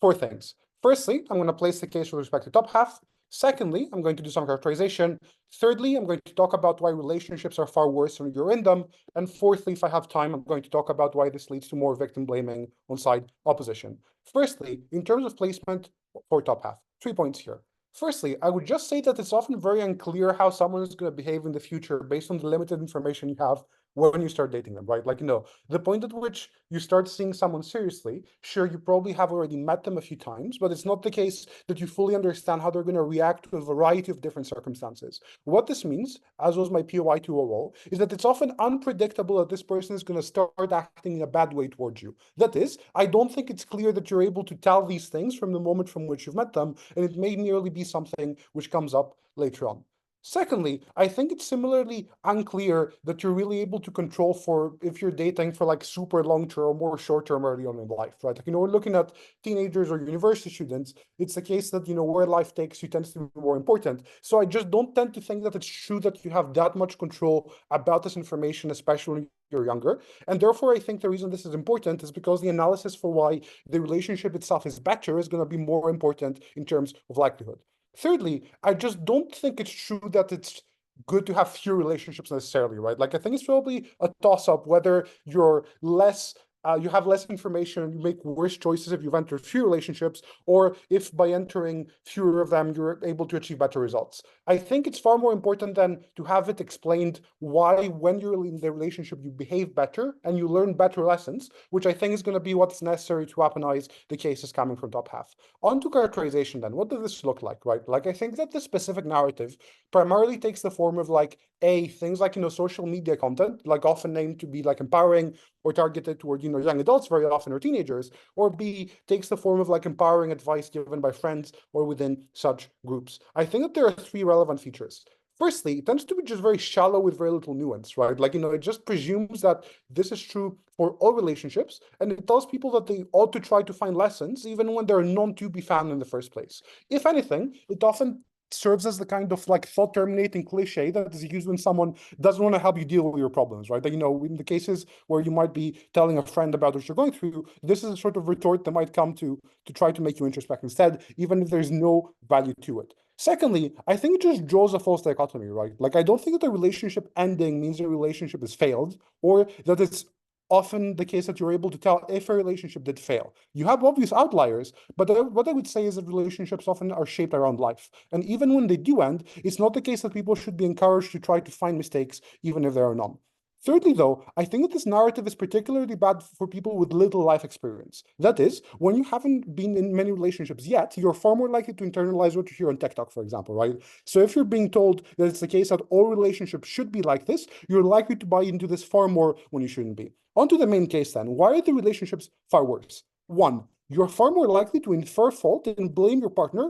4 things. Firstly, I'm going to place the case with respect to top half. Secondly, I'm going to do some characterization. Thirdly, I'm going to talk about why relationships are far worse when you're in them. And fourthly, if I have time, I'm going to talk about why this leads to more victim blaming on side opposition. Firstly, in terms of placement for top half, 3 points here. Firstly, I would just say that it's often very unclear how someone is going to behave in the future based on the limited information you have when you start dating them, right? The point at which you start seeing someone seriously, sure, you probably have already met them a few times, but it's not the case that you fully understand how they're going to react to a variety of different circumstances. What this means, as was my POI 200, is that it's often unpredictable that this person is going to start acting in a bad way towards you. That is, I don't think it's clear that you're able to tell these things from the moment from which you've met them, and it may merely be something which comes up later on. Secondly, I think it's similarly unclear that you're really able to control for if you're dating for super long term or short term early on in life, right? We're looking at teenagers or university students. It's the case that, where life takes you tends to be more important. So I just don't tend to think that it's true that you have that much control about this information, especially when you're younger. And therefore, I think the reason this is important is because the analysis for why the relationship itself is better is going to be more important in terms of likelihood. Thirdly, I just don't think it's true that it's good to have few relationships necessarily, right? Like I think it's probably a toss-up whether you're less you have less information, you make worse choices if you've entered few relationships, or if by entering fewer of them, you're able to achieve better results. I think it's far more important than to have it explained why, when you're in the relationship, you behave better and you learn better lessons, which I think is going to be what's necessary to weaponize the cases coming from top half. On to characterization then, what does this look like, right? Like I think that the specific narrative primarily takes the form of like, things like, social media content, like often named to be like empowering or targeted toward, young adults very often or teenagers, or B, takes the form of like empowering advice given by friends or within such groups. I think that there are three relevant features. Firstly, it tends to be just very shallow with very little nuance, right? Like, it just presumes that this is true for all relationships, and it tells people that they ought to try to find lessons even when they're none to be found in the first place. If anything, it often serves as the kind of like thought terminating cliche that is used when someone doesn't want to help you deal with your problems, right? That, in the cases where you might be telling a friend about what you're going through, this is a sort of retort that might come to try to make you introspect instead, even if there's no value to it. Secondly, I think it just draws a false dichotomy, right? Like, I don't think that the relationship ending means the relationship has failed, or that it's often the case that you're able to tell if a relationship did fail. You have obvious outliers, but what I would say is that relationships often are shaped around life. And even when they do end, it's not the case that people should be encouraged to try to find mistakes, even if there are none. Thirdly, though, I think that this narrative is particularly bad for people with little life experience. That is, when you haven't been in many relationships yet, you're far more likely to internalize what you hear on TikTok, for example, right? So if you're being told that it's the case that all relationships should be like this, you're likely to buy into this far more when you shouldn't be. On to the main case then. Why are the relationships far worse? One, you're far more likely to infer fault and blame your partner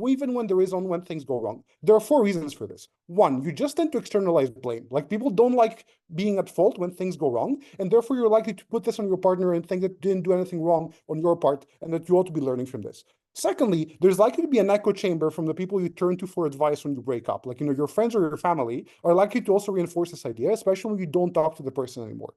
even when there is when things go wrong. There are 4 reasons for this. One, you just tend to externalize blame. Like, people don't like being at fault when things go wrong, and therefore you're likely to put this on your partner and think that you didn't do anything wrong on your part and that you ought to be learning from this. Secondly, there's likely to be an echo chamber from the people you turn to for advice when you break up. Like, your friends or your family are likely to also reinforce this idea, especially when you don't talk to the person anymore.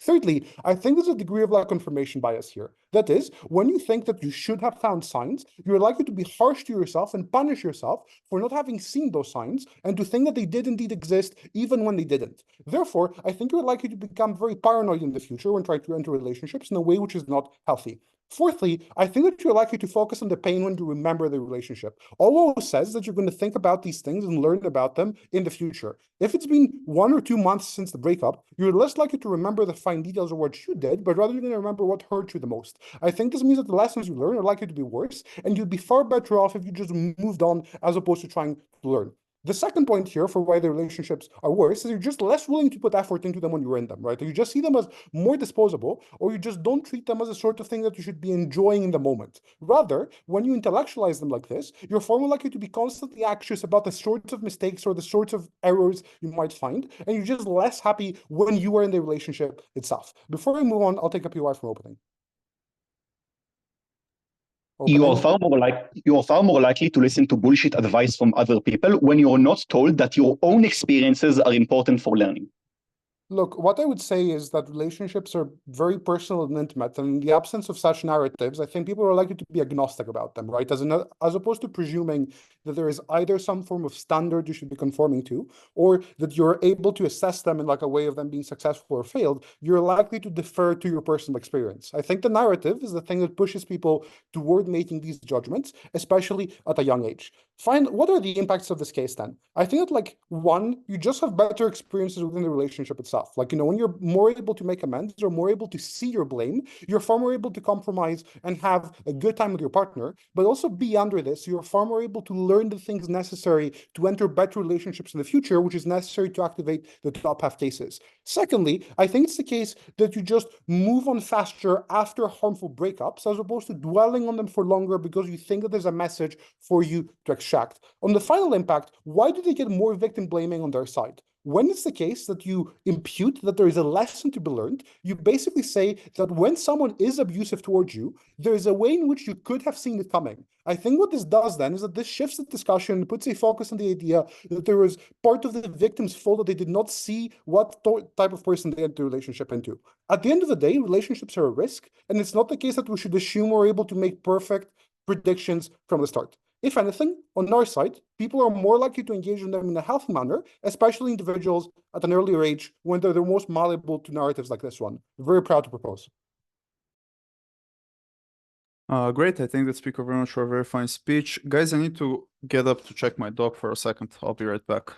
Thirdly, I think there's a degree of confirmation bias here. That is, when you think that you should have found signs, you're likely to be harsh to yourself and punish yourself for not having seen those signs and to think that they did indeed exist even when they didn't. Therefore, I think you're likely to become very paranoid in the future when trying to enter relationships in a way which is not healthy. Fourthly, I think that you're likely to focus on the pain when you remember the relationship. All says that you're going to think about these things and learn about them in the future. If it's been 1 or 2 months since the breakup, you're less likely to remember the fine details of what you did, but rather you're going to remember what hurt you the most. I think this means that the lessons you learn are likely to be worse, and you'd be far better off if you just moved on as opposed to trying to learn. The second point here for why the relationships are worse is you're just less willing to put effort into them when you're in them, right? You just see them as more disposable, or you just don't treat them as a sort of thing that you should be enjoying in the moment. Rather, when you intellectualize them like this, you're far more likely to be constantly anxious about the sorts of mistakes or the sorts of errors you might find, and you're just less happy when you are in the relationship itself. Before I move on, I'll take up your wife from opening. You are far more likely to listen to bullshit advice from other people when you're not told that your own experiences are important for learning. Look, what I would say is that relationships are very personal and intimate, and in the absence of such narratives, I think people are likely to be agnostic about them, right? As opposed to presuming that there is either some form of standard you should be conforming to, or that you're able to assess them in like a way of them being successful or failed, you're likely to defer to your personal experience. I think the narrative is the thing that pushes people toward making these judgments, especially at a young age. Fine, what are the impacts of this case then? I think that, one, you just have better experiences within the relationship itself. When you're more able to make amends or more able to see your blame, you're far more able to compromise and have a good time with your partner. But also be under this, you're far more able to learn the things necessary to enter better relationships in the future, which is necessary to activate the top half cases. Secondly, I think it's the case that you just move on faster after harmful breakups, as opposed to dwelling on them for longer because you think that there's a message for you to extract. On the final impact, why do they get more victim blaming on their side? When it's the case that you impute that there is a lesson to be learned, you basically say that when someone is abusive towards you, there is a way in which you could have seen it coming. I think what this does then is that this shifts the discussion and puts a focus on the idea that there was part of the victim's fault that they did not see what type of person they entered the relationship into. At the end of the day, relationships are a risk, and it's not the case that we should assume we're able to make perfect predictions from the start. If anything, on our side, people are more likely to engage in them in a healthy manner, especially individuals at an earlier age when they're the most malleable to narratives like this one. Very proud to propose. Great. I think that speaker very much for a very fine speech. Guys, I need to get up to check my dog for a second. I'll be right back.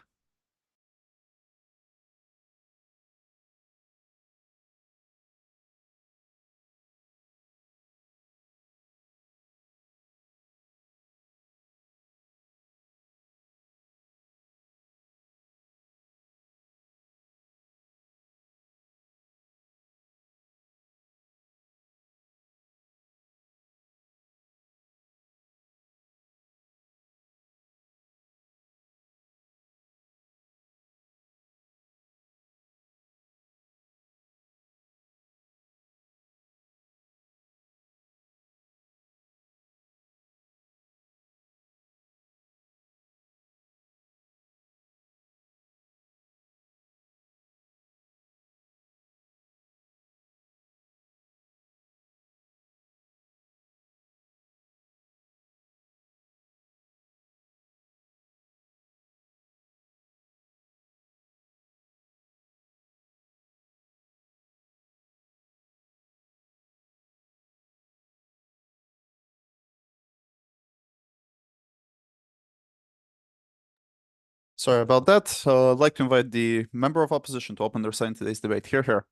Sorry about that. I'd like to invite the member of opposition to open their side in today's debate. Here. Can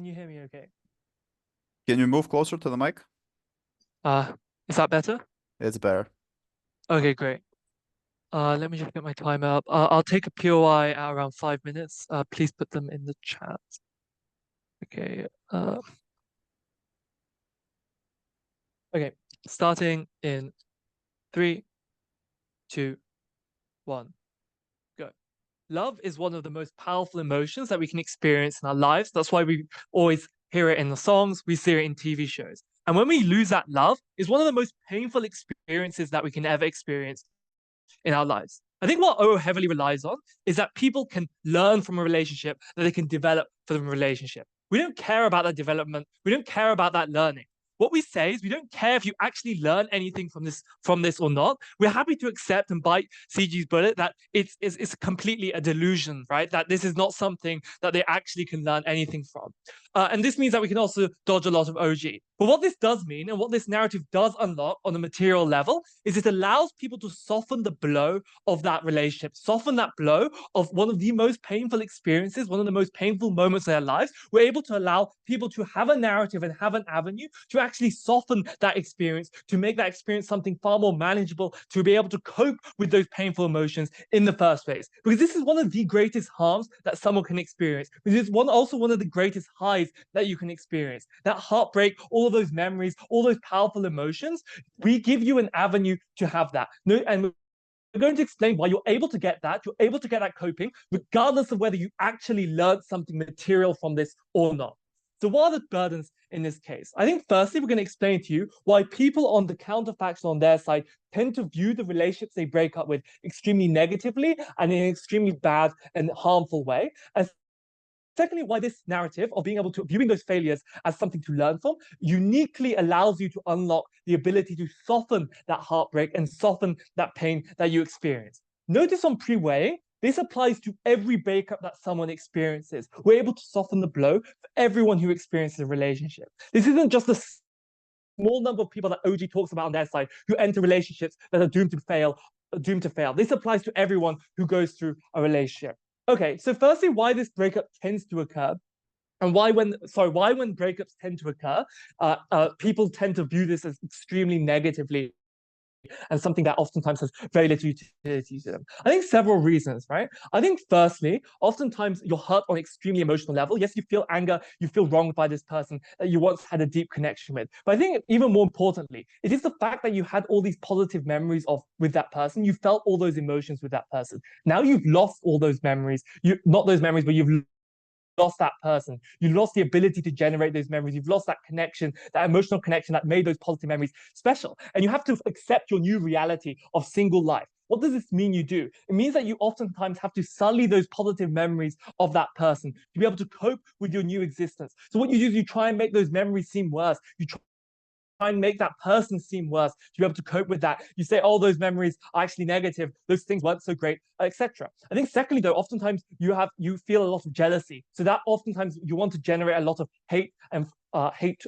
you hear me okay? Can you move closer to the mic? Is that better? It's better. Okay, great. Let me just get my time up. I'll take a POI at around 5 minutes. Please put them in the chat. Okay. Okay, starting in 3, 2, 1, go. Love is one of the most powerful emotions that we can experience in our lives. That's why we always hear it in the songs, we see it in TV shows. And when we lose that love, it's one of the most painful experiences that we can ever experience in our lives. I think what O heavily relies on is that people can learn from a relationship, that they can develop from a relationship. We don't care about that development. We don't care about that learning. What we say is we don't care if you actually learn anything from this or not. We're happy to accept and bite CG's bullet that it's completely a delusion, right? That this is not something that they actually can learn anything from. And this means that we can also dodge a lot of OG. But what this does mean, and what this narrative does unlock on a material level, is it allows people to soften the blow of that relationship, soften that blow of one of the most painful experiences, one of the most painful moments of their lives. We're able to allow people to have a narrative and have an avenue to actually soften that experience, to make that experience something far more manageable, to be able to cope with those painful emotions in the first place. Because this is one of the greatest harms that someone can experience. This is also one of the greatest highs that you can experience. That heartbreak, all of those memories, all those powerful emotions, we give you an avenue to have that. And we're going to explain why you're able to get that. You're able to get that coping, regardless of whether you actually learned something material from this or not. So what are the burdens in this case? I think firstly, we're going to explain to you why people on the counterfaction on their side tend to view the relationships they break up with extremely negatively and in an extremely bad and harmful way. And secondly, why this narrative of being able to viewing those failures as something to learn from uniquely allows you to unlock the ability to soften that heartbreak and soften that pain that you experience. Notice on pre-weighing, this applies to every breakup that someone experiences. We're able to soften the blow for everyone who experiences a relationship. This isn't just a small number of people that OG talks about on their side who enter relationships that are doomed to fail. This applies to everyone who goes through a relationship. Okay, so firstly, why this breakup tends to occur, and why when breakups tend to occur, people tend to view this as extremely negatively and something that oftentimes has very little utility to them. I think several reasons, right? I think firstly, oftentimes you're hurt on an extremely emotional level. Yes, you feel anger, you feel wronged by this person that you once had a deep connection with. But I think even more importantly, it is the fact that you had all these positive memories with that person. You felt all those emotions with that person. Now you've lost all those memories. Not those memories, but you've lost that person. You lost the ability to generate those memories. You've lost that connection, that emotional connection that made those positive memories special. And you have to accept your new reality of single life. What does this mean you do? It means that you oftentimes have to sully those positive memories of that person to be able to cope with your new existence. So what you do is you try and make those memories seem worse. You try and make that person seem worse to be able to cope with that. You say, oh, those memories are actually negative. Those things weren't so great, etc. I think secondly, though, oftentimes you feel a lot of jealousy. So that oftentimes you want to generate a lot of hate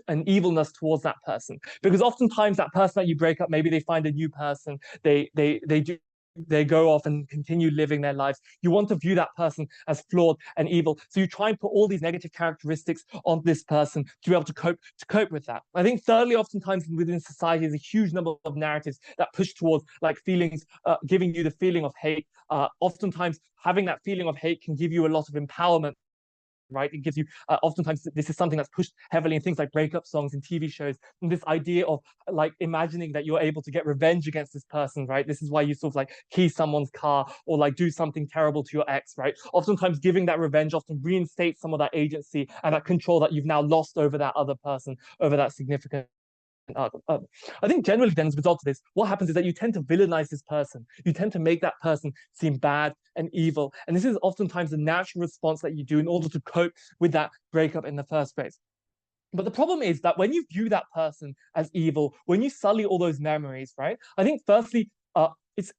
and evilness towards that person, because oftentimes that person that you break up, maybe they find a new person, they go off and continue living their lives. You want to view that person as flawed and evil. So you try and put all these negative characteristics on this person to be able to cope with that. I think thirdly, oftentimes within society, there's a huge number of narratives that push towards like feelings, giving you the feeling of hate. Oftentimes having that feeling of hate can give you a lot of empowerment. Right, it gives you oftentimes this is something that's pushed heavily in things like breakup songs and TV shows, and this idea of like imagining that you're able to get revenge against this person, right? This is why you sort of like key someone's car or like do something terrible to your ex, right? Oftentimes giving that revenge often reinstates some of that agency and that control that you've now lost over that other person, over that significant I think generally then as a result of this, what happens is that you tend to villainize this person. You tend to make that person seem bad and evil. And this is oftentimes the natural response that you do in order to cope with that breakup in the first place. But the problem is that when you view that person as evil, when you sully all those memories, right? I think firstly, it's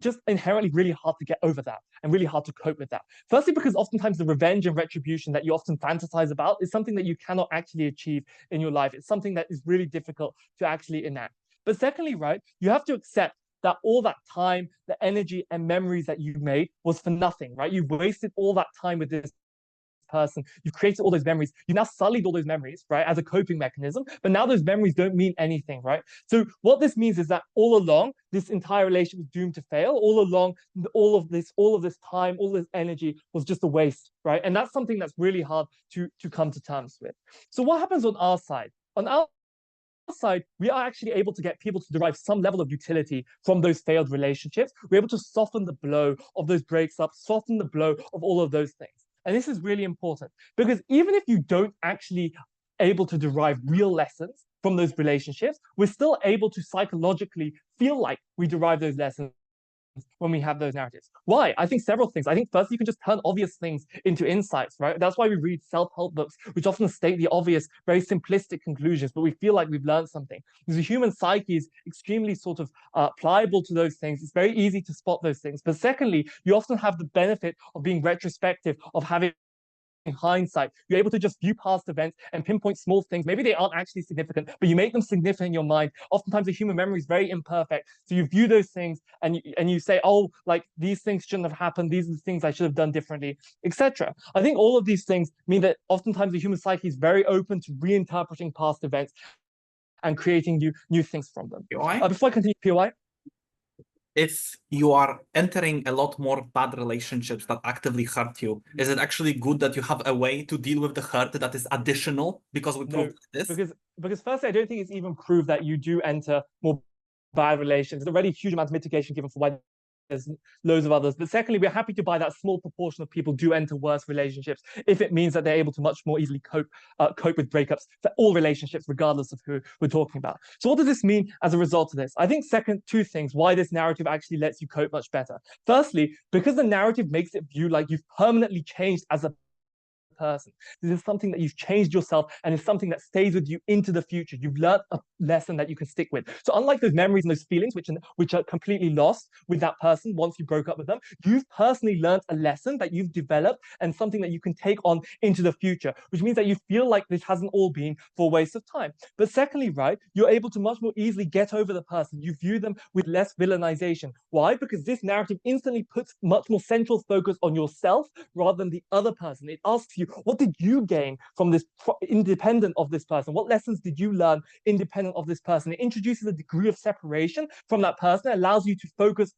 just inherently really hard to get over that and really hard to cope with that. Firstly, because oftentimes the revenge and retribution that you often fantasize about is something that you cannot actually achieve in your life. It's something that is really difficult to actually enact. But secondly, right, you have to accept that all that time, the energy and memories that you made was for nothing, right? You've wasted all that time with this person. You've created all those memories. You've now sullied all those memories, right, as a coping mechanism. But now those memories don't mean anything, right? So what this means is that all along, this entire relationship was doomed to fail. All along, all of this time, all this energy was just a waste, right? And that's something that's really hard to come to terms with. So what happens on our side? On our side, we are actually able to get people to derive some level of utility from those failed relationships. We're able to soften the blow of those breaks up, soften the blow of all of those things. And this is really important because even if you don't actually able to derive real lessons from those relationships, we're still able to psychologically feel like we derive those lessons when we have those narratives. Why? I think several things. I think first, you can just turn obvious things into insights, right? That's why we read self-help books, which often state the obvious, very simplistic conclusions, but we feel like we've learned something. Because the human psyche is extremely sort of pliable to those things. It's very easy to spot those things. But secondly, you often have the benefit of being retrospective, of having in hindsight, you're able to just view past events and pinpoint small things. Maybe they aren't actually significant, but you make them significant in your mind. Oftentimes the human memory is very imperfect. So you view those things and you say, oh, like these things shouldn't have happened. These are the things I should have done differently, etc. I think all of these things mean that oftentimes the human psyche is very open to reinterpreting past events and creating new things from them. POI? Before I continue, POI? If you are entering a lot more bad relationships that actively hurt you, is it actually good that you have a way to deal with the hurt that is additional because we proved this? Because firstly, I don't think it's even proved that you do enter more bad relations. There's already a huge amount of mitigation given for why there's loads of others. But secondly, we're happy to buy that small proportion of people do enter worse relationships if it means that they're able to much more easily cope with breakups for all relationships, regardless of who we're talking about. So what does this mean as a result of this? I think two things why this narrative actually lets you cope much better. Firstly, because the narrative makes it view like you've permanently changed as a person. This is something that you've changed yourself and it's something that stays with you into the future. You've learned a lesson that you can stick with. So unlike those memories and those feelings which are completely lost with that person once you broke up with them, you've personally learned a lesson that you've developed and something that you can take on into the future, which means that you feel like this hasn't all been for a waste of time. But secondly, right, you're able to much more easily get over the person. You view them with less villainization. Why? Because this narrative instantly puts much more central focus on yourself rather than the other person. It asks you, what did you gain from this independent of this person? What lessons did you learn independent of this person? It introduces a degree of separation from that person. It allows you to focus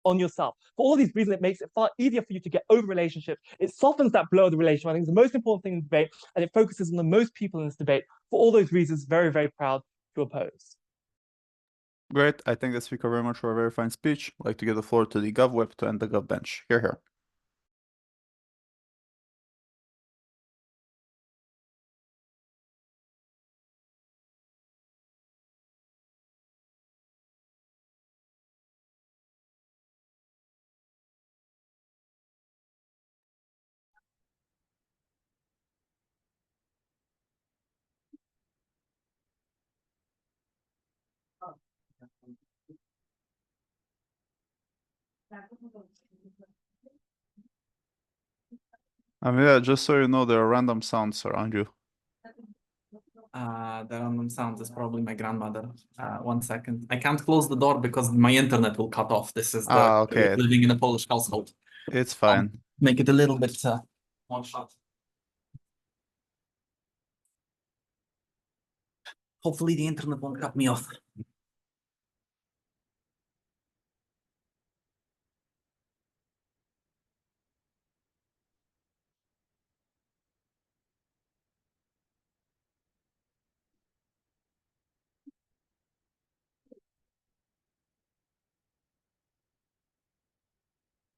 on yourself. For all these reasons, it makes it far easier for you to get over relationships. It softens that blow of the relationship. I think it's the most important thing in the debate, and it focuses on the most people in this debate. For all those reasons, very, very proud to oppose. Great. I thank the speaker very much for a very fine speech. I'd like to give the floor to the GovWeb to end the Gov bench. Here. I mean, yeah, just so you know, there are random sounds around you. The random sounds is probably my grandmother. 1 second. I can't close the door because my internet will cut off. This is the Okay. living in a Polish household. It's fine. Make it a little bit one shot. Hopefully the internet won't cut me off.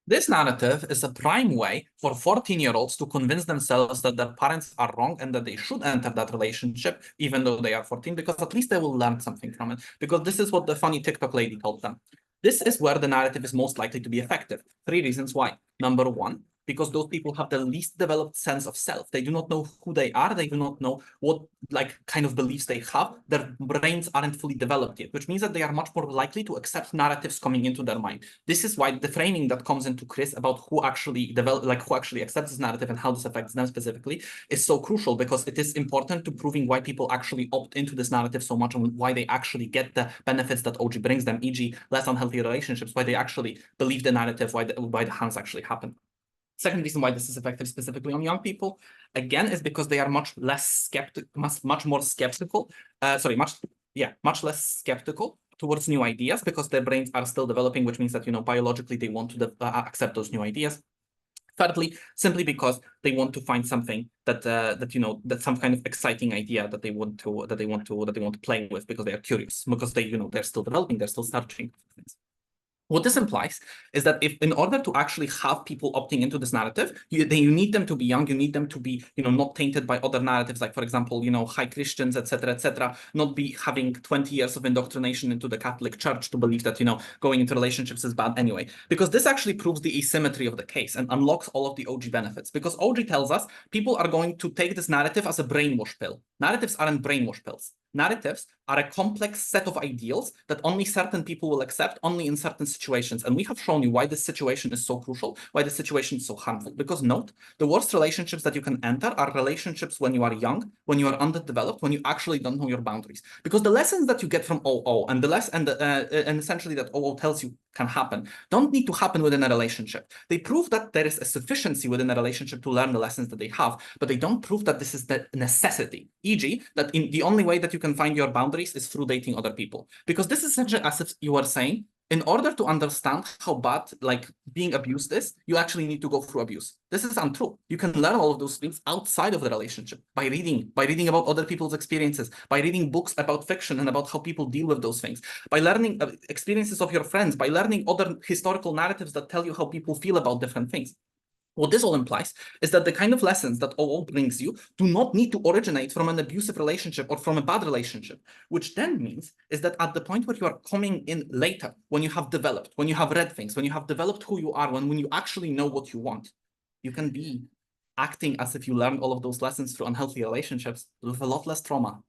This narrative is a prime way for 14-year-olds to convince themselves that their parents are wrong and that they should enter that relationship, even though they are 14, because at least they will learn something from it. Because this is what the funny TikTok lady told them. This is where the narrative is most likely to be effective. 3 reasons why. Number 1, because those people have the least developed sense of self. They do not know who they are. They do not know what kind of beliefs they have. Their brains aren't fully developed yet, which means that they are much more likely to accept narratives coming into their mind. This is why the framing that comes into Chris about who actually who actually accepts this narrative and how this affects them specifically is so crucial, because it is important to proving why people actually opt into this narrative so much and why they actually get the benefits that OG brings them, e.g. less unhealthy relationships, why they actually believe the narrative, why the harms actually happen. Second reason why this is effective specifically on young people, again, is because they are much less skeptical, much less skeptical towards new ideas, because their brains are still developing, which means that, biologically they want to accept those new ideas. Thirdly, simply because they want to find something that's some kind of exciting idea that they want to play with, because they are curious, because they're still developing, they're still searching for things. What this implies is that if, in order to actually have people opting into this narrative, you need them to be young, you need them to be, not tainted by other narratives, like, for example, high Christians, etc., not be having 20 years of indoctrination into the Catholic Church to believe that, going into relationships is bad anyway. Because this actually proves the asymmetry of the case and unlocks all of the OG benefits. Because OG tells us people are going to take this narrative as a brainwash pill. Narratives aren't brainwash pills. Narratives are a complex set of ideals that only certain people will accept, only in certain situations. And we have shown you why this situation is so crucial, why this situation is so harmful. Because note, the worst relationships that you can enter are relationships when you are young, when you are underdeveloped, when you actually don't know your boundaries. Because the lessons that you get from OO and and essentially that OO tells you can happen don't need to happen within a relationship. They prove that there is a sufficiency within a relationship to learn the lessons that they have, but they don't prove that this is the necessity. E.g., that the only way that you can find your boundaries is through dating other people. Because this is essentially as if you are saying, in order to understand how bad being abused is, you actually need to go through abuse. This is untrue. You can learn all of those things outside of the relationship by reading about other people's experiences, by reading books about fiction and about how people deal with those things, by learning experiences of your friends, by learning other historical narratives that tell you how people feel about different things. What this all implies is that the kind of lessons that OO brings you do not need to originate from an abusive relationship or from a bad relationship, which then means is that at the point where you are coming in later, when you have developed, when you have read things, when you have developed who you are, when you actually know what you want, you can be acting as if you learned all of those lessons through unhealthy relationships with a lot less trauma.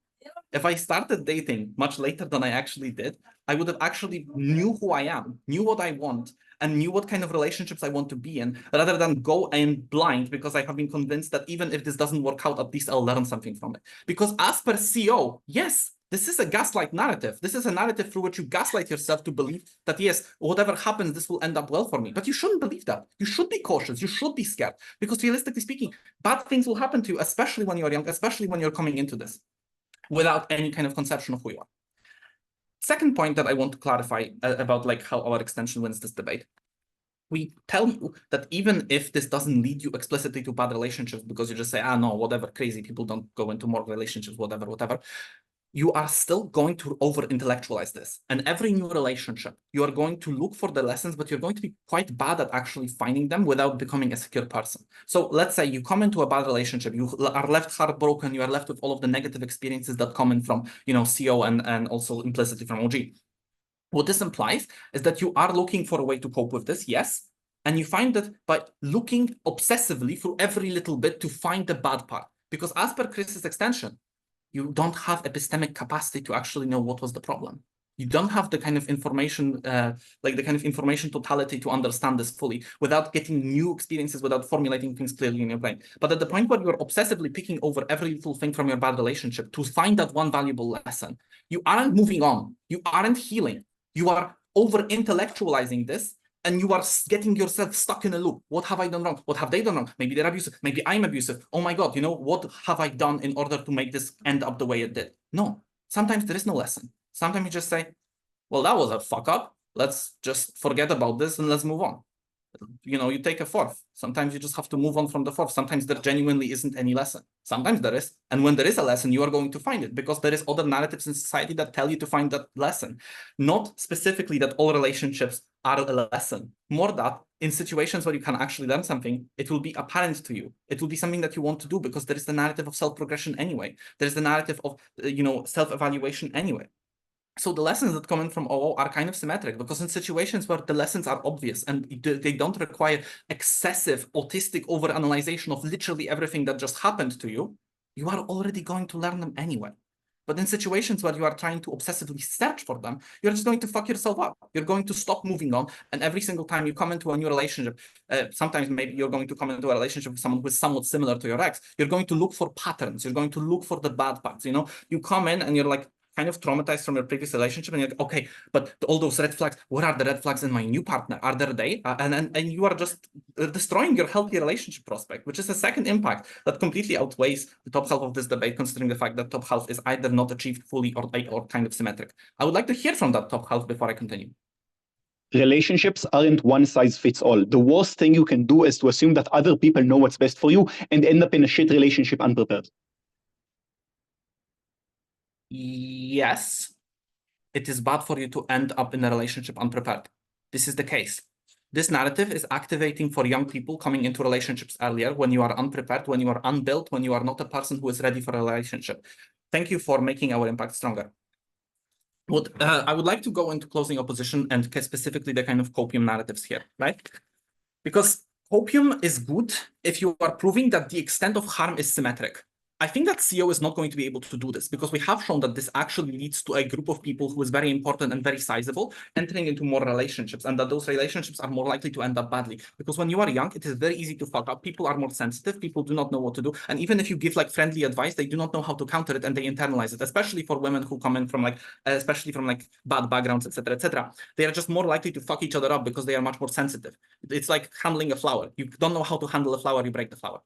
If I started dating much later than I actually did, I would have actually knew who I am, knew what I want, and knew what kind of relationships I want to be in, rather than go in blind because I have been convinced that even if this doesn't work out, at least I'll learn something from it. Because as per CO, yes, this is a gaslight narrative. This is a narrative through which you gaslight yourself to believe that, yes, whatever happens, this will end up well for me. But you shouldn't believe that. You should be cautious. You should be scared. Because realistically speaking, bad things will happen to you, especially when you're young, especially when you're coming into this without any kind of conception of who you are. Second point that I want to clarify about how our extension wins this debate. We tell you that even if this doesn't lead you explicitly to bad relationships, because you just say, no, whatever, crazy, people don't go into more relationships, whatever, you are still going to over-intellectualize this. And every new relationship, you are going to look for the lessons, but you're going to be quite bad at actually finding them without becoming a secure person. So let's say you come into a bad relationship, you are left heartbroken, you are left with all of the negative experiences that come in from, CO and also implicitly from OG. What this implies is that you are looking for a way to cope with this, yes, and you find that by looking obsessively through every little bit to find the bad part. Because as per Chris's extension, you don't have epistemic capacity to actually know what was the problem. You don't have the kind of information, like the kind of information totality to understand this fully without getting new experiences, without formulating things clearly in your brain. But at the point where you're obsessively picking over every little thing from your bad relationship to find that one valuable lesson, you aren't moving on. You aren't healing. You are over-intellectualizing this, and you are getting yourself stuck in a loop. What have I done wrong? What have they done wrong? Maybe they're abusive. Maybe I'm abusive. Oh my God, what have I done in order to make this end up the way it did? No, sometimes there is no lesson. Sometimes you just say, well, that was a fuck up. Let's just forget about this and let's move on. You take a fourth. Sometimes you just have to move on from the fourth. Sometimes there genuinely isn't any lesson. Sometimes there is. And when there is a lesson, you are going to find it because there is other narratives in society that tell you to find that lesson. Not specifically that all relationships are a lesson. More that in situations where you can actually learn something, it will be apparent to you. It will be something that you want to do because there is the narrative of self-progression anyway. There is the narrative of, self-evaluation anyway. So the lessons that come in from OO are kind of symmetric because in situations where the lessons are obvious and they don't require excessive autistic overanalyzation of literally everything that just happened to you, you are already going to learn them anyway. But in situations where you are trying to obsessively search for them, you're just going to fuck yourself up. You're going to stop moving on. And every single time you come into a new relationship, sometimes maybe you're going to come into a relationship with someone who is somewhat similar to your ex, you're going to look for patterns. You're going to look for the bad parts. You come in and you're like, kind of traumatized from your previous relationship, and you're like, okay, but all those red flags, what are the red flags in my new partner? Are there they? And you are just destroying your healthy relationship prospect, which is a second impact that completely outweighs the top half of this debate, considering the fact that top half is either not achieved fully or kind of symmetric. I would like to hear from that top half before I continue. Relationships aren't one size fits all. The worst thing you can do is to assume that other people know what's best for you and end up in a shit relationship unprepared. Yes, it is bad for you to end up in a relationship unprepared. This is the case. This narrative is activating for young people coming into relationships earlier when you are unprepared, when you are unbuilt, when you are not a person who is ready for a relationship. Thank you for making our impact stronger. I would like to go into closing opposition and specifically the kind of copium narratives here, right? Because copium is good if you are proving that the extent of harm is symmetric. I think that CO is not going to be able to do this because we have shown that this actually leads to a group of people who is very important and very sizable entering into more relationships, and that those relationships are more likely to end up badly. Because when you are young, it is very easy to fuck up. People are more sensitive. People do not know what to do. And even if you give like friendly advice, they do not know how to counter it and they internalize it, especially for women who come in from especially from bad backgrounds, etc., etc. They are just more likely to fuck each other up because they are much more sensitive. It's like handling a flower. You don't know how to handle a flower, you break the flower.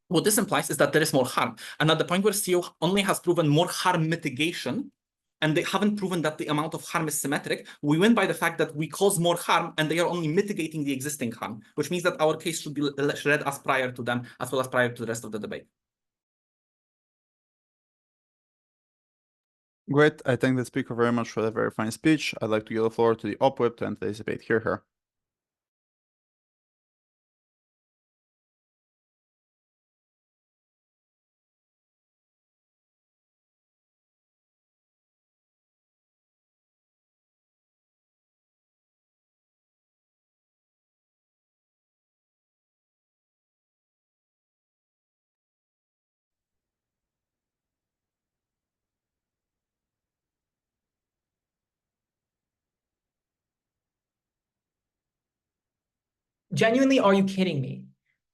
What this implies is that there is more harm. And at the point where CO only has proven more harm mitigation, and they haven't proven that the amount of harm is symmetric, we win by the fact that we cause more harm and they are only mitigating the existing harm, which means that our case should be read as prior to them, as well as prior to the rest of the debate. Great. I thank the speaker very much for that very fine speech. I'd like to give the floor to the op-whip to end today's debate. Hear her. Genuinely, are you kidding me?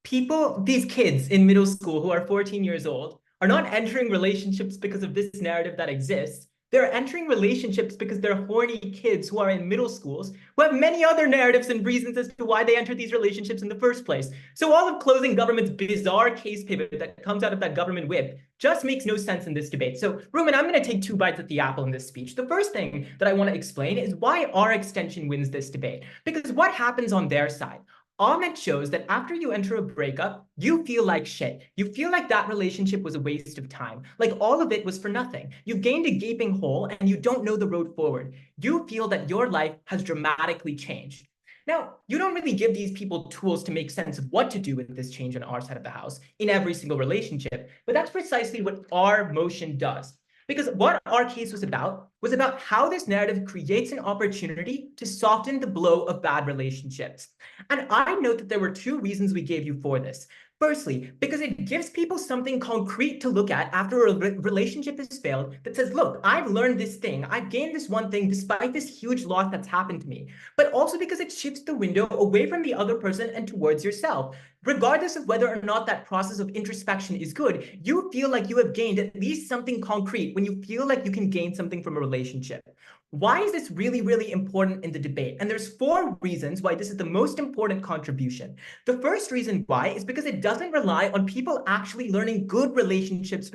These kids in middle school who are 14 years old are not entering relationships because of this narrative that exists. They're entering relationships because they're horny kids who are in middle schools who have many other narratives and reasons as to why they entered these relationships in the first place. So all of closing government's bizarre case pivot that comes out of that government whip just makes no sense in this debate. So Ruben, I'm going to take two bites at the apple in this speech. The first thing that I want to explain is why our extension wins this debate. Because what happens on their side? Ahmed shows that after you enter a breakup, you feel like shit. You feel like that relationship was a waste of time. Like all of it was for nothing. You've gained a gaping hole and you don't know the road forward. You feel that your life has dramatically changed. Now, you don't really give these people tools to make sense of what to do with this change on our side of the house in every single relationship, but that's precisely what our motion does. Because what our case was about how this narrative creates an opportunity to soften the blow of bad relationships. And I note that there were two reasons we gave you for this. Firstly, because it gives people something concrete to look at after a relationship has failed that says, look, I've learned this thing. I've gained this one thing despite this huge loss that's happened to me. But also because it shifts the window away from the other person and towards yourself. Regardless of whether or not that process of introspection is good, you feel like you have gained at least something concrete when you feel like you can gain something from a relationship. Why is this really, really important in the debate? And there's 4 reasons why this is the most important contribution. The first reason why is because it doesn't rely on people actually learning good relationships,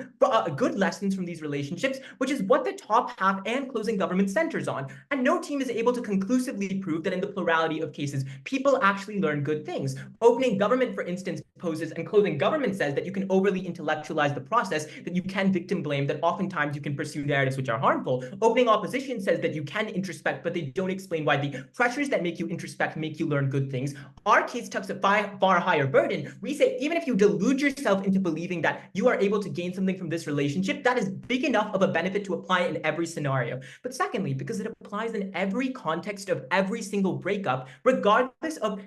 good lessons from these relationships, which is what the top half and closing government centers on. And no team is able to conclusively prove that in the plurality of cases, people actually learn good things. Opening government, for instance, poses, and closing government says that you can overly intellectualize the process, that you can victim blame, that oftentimes you can pursue narratives which are harmful. Opening opposition says that you can introspect, but they don't explain why the pressures that make you introspect make you learn good things. Our case tucks a far higher burden. We say even if you delude yourself into believing that you are able to gain something from this relationship, that is big enough of a benefit to apply in every scenario. But secondly, because it applies in every context of every single breakup, regardless of,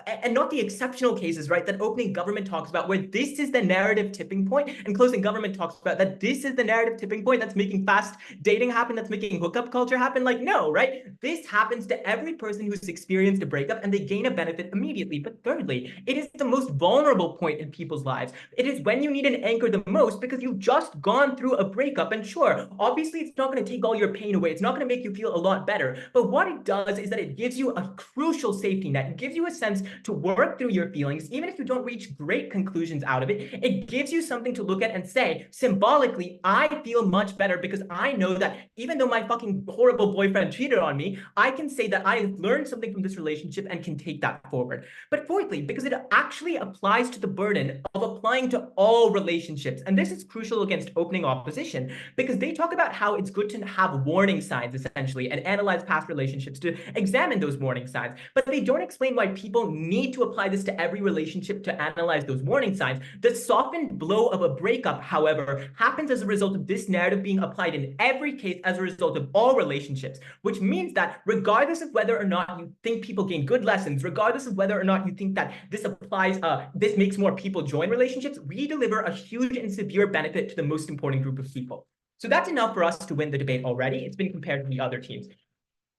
and not the exceptional cases, right, that opening government talks about, where this is the narrative tipping point, and closing government talks about that this is the narrative tipping point that's making fast dating happen, that's making hookup culture happen. Like, no, right? This happens to every person who's experienced a breakup, and they gain a benefit immediately. But thirdly, it is the most vulnerable point in people's lives. It is when you need an anchor the most, because you've just gone through a breakup. And sure, obviously it's not going to take all your pain away. It's not going to make you feel a lot better. But what it does is that it gives you a crucial safety net. It gives you a sense to work through your feelings, even if you don't reach great conclusions out of it. It gives you something to look at and say, symbolically, I feel much better because I know that even though my fucking horrible boyfriend cheated on me, I can say that I learned something from this relationship and can take that forward. But fourthly, because it actually applies to the burden of applying to all relationships. And this is crucial against opening opposition, because they talk about how it's good to have warning signs, essentially, and analyze past relationships to examine those warning signs. But they don't explain why people need to apply this to every relationship to analyze those warning signs. The softened blow of a breakup, however, happens as a result of this narrative being applied in every case as a result of all relationships, which means that regardless of whether or not you think people gain good lessons, regardless of whether or not you think that this applies, this makes more people join relationships, we deliver a huge and severe benefit to the most important group of people. So that's enough for us to win the debate already. It's been compared to the other teams.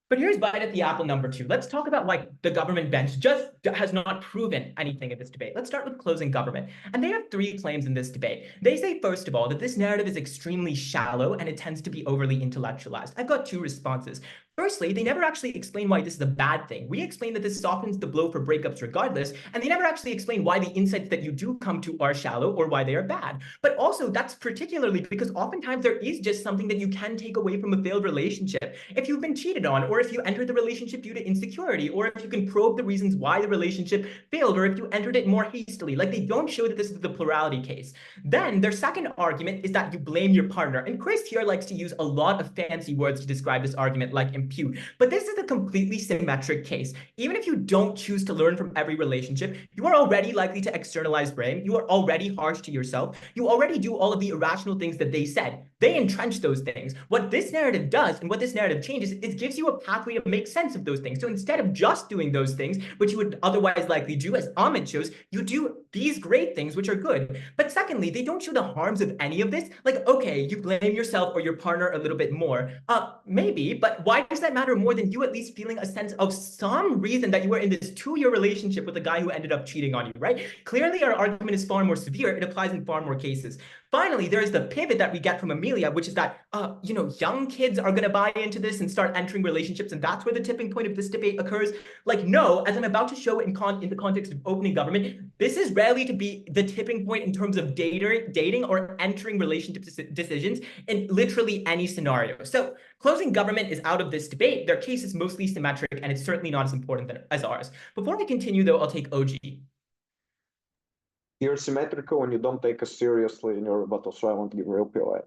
But here's bite at the apple number 2. Let's talk about why the government bench just has not proven anything in this debate. Let's start with closing government. And they have 3 claims in this debate. They say, first of all, that this narrative is extremely shallow and it tends to be overly intellectualized. I've got 2 responses. Firstly, they never actually explain why this is a bad thing. We explain that this softens the blow for breakups regardless, and they never actually explain why the insights that you do come to are shallow or why they are bad. But also, that's particularly because oftentimes there is just something that you can take away from a failed relationship. If you've been cheated on, or if you entered the relationship due to insecurity, or if you can probe the reasons why the relationship failed, or if you entered it more hastily, like they don't show that this is the plurality case. Then their second argument is that you blame your partner. And Chris here likes to use a lot of fancy words to describe this argument, like impute. But this is a completely symmetric case. Even if you don't choose to learn from every relationship, you are already likely to externalize blame. You are already harsh to yourself. You already do all of the irrational things that they said. They entrench those things. What this narrative does, and what this narrative changes, is gives you a pathway to make sense of those things. So instead of just doing those things, which you would otherwise likely do, as Ahmed shows, you do these great things, which are good. But secondly, they don't show the harms of any of this. Like, okay, you blame yourself or your partner a little bit more. Maybe, but why does that matter more than you at least feeling a sense of some reason that you were in this 2-year relationship with a guy who ended up cheating on you, right? Clearly, our argument is far more severe. It applies in far more cases. Finally, there is the pivot that we get from Amelia, which is that, young kids are going to buy into this and start entering relationships, and that's where the tipping point of this debate occurs. Like, no, as I'm about to show in the context of opening government, this is rarely to be the tipping point in terms of dating or entering relationship decisions in literally any scenario. So closing government is out of this debate. Their case is mostly symmetric, and it's certainly not as important as ours. Before I continue, though, I'll take OG. You're symmetrical when you don't take us seriously in your rebuttal, so I won't give real POI.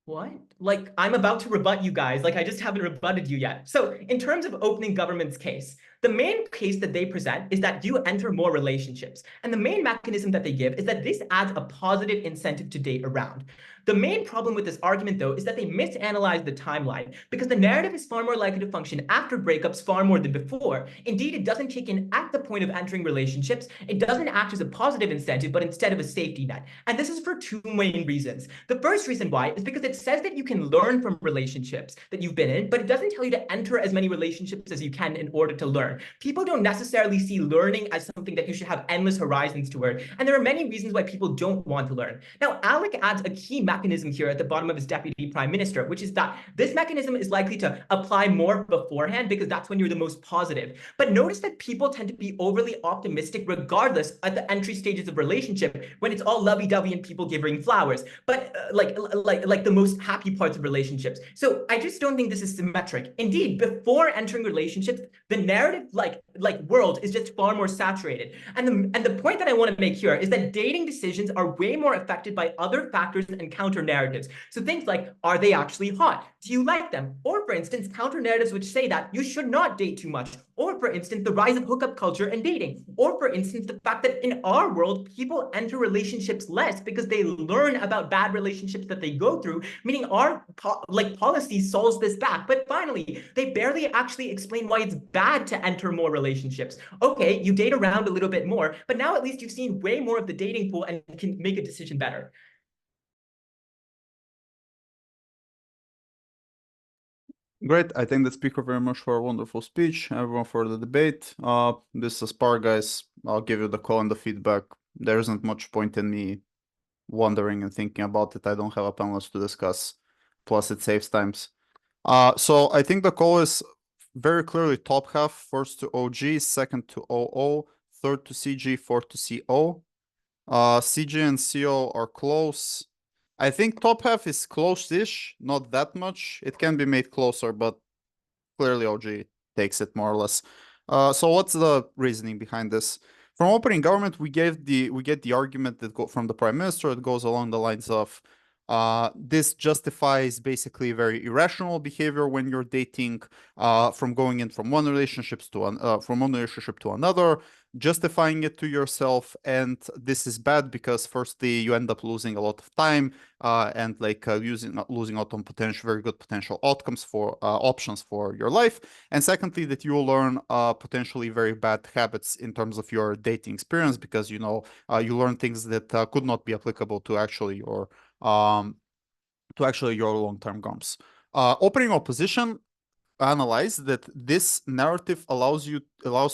What? Like, I'm about to rebut you guys. Like, I just haven't rebutted you yet. So in terms of opening government's case, The main case that they present is that you enter more relationships. And the main mechanism that they give is that this adds a positive incentive to date around. The main problem with this argument, though, is that they misanalyze the timeline because the narrative is far more likely to function after breakups far more than before. Indeed, it doesn't kick in at the point of entering relationships. It doesn't act as a positive incentive, but instead of a safety net. And this is for two main reasons. The first reason why is because it says that you can learn from relationships that you've been in, but it doesn't tell you to enter as many relationships as you can in order to learn. People don't necessarily see learning as something that you should have endless horizons toward. And there are many reasons why people don't want to learn. Now, Alec adds a key mechanism here at the bottom of his deputy prime minister, which is that this mechanism is likely to apply more beforehand because that's when you're the most positive. But notice that people tend to be overly optimistic regardless at the entry stages of relationship when it's all lovey-dovey and people giving flowers, but like the most happy parts of relationships. So I just don't think this is symmetric. Indeed, before entering relationships, the narrative world is just far more saturated. And the point that I want to make here is that dating decisions are way more affected by other factors and counter narratives. So things like, are they actually hot? Do you like them? Or for instance, counter narratives which say that you should not date too much. Or for instance, the rise of hookup culture and dating. Or for instance, the fact that in our world, people enter relationships less because they learn about bad relationships that they go through, meaning our policy solves this back. But finally, they barely actually explain why it's bad to enter more relationships. Okay, you date around a little bit more, but now at least you've seen way more of the dating pool and can make a decision better. Great. I thank the speaker very much for a wonderful speech. Everyone for the debate. This is Spar, guys. I'll give you the call and the feedback. There isn't much point in me wondering and thinking about it. I don't have a panelist to discuss. Plus, it saves times. So I think the call is very clearly top half. First to OG, second to OO, third to CG, fourth to CO. CG and CO are close. I think top half is close-ish, not that much. It can be made closer, but clearly OG takes it more or less. So what's the reasoning behind this? From opening government, we get the argument that from the prime minister. It goes along the lines of this justifies basically very irrational behavior when you're dating, from going in from one relationship to another, justifying it to yourself, and this is bad because firstly you end up losing a lot of time and losing out on very good potential outcomes for options for your life, and secondly that you will learn potentially very bad habits in terms of your dating experience because you learn things that could not be applicable to actually your long-term goals. Opening opposition analyze that this narrative allows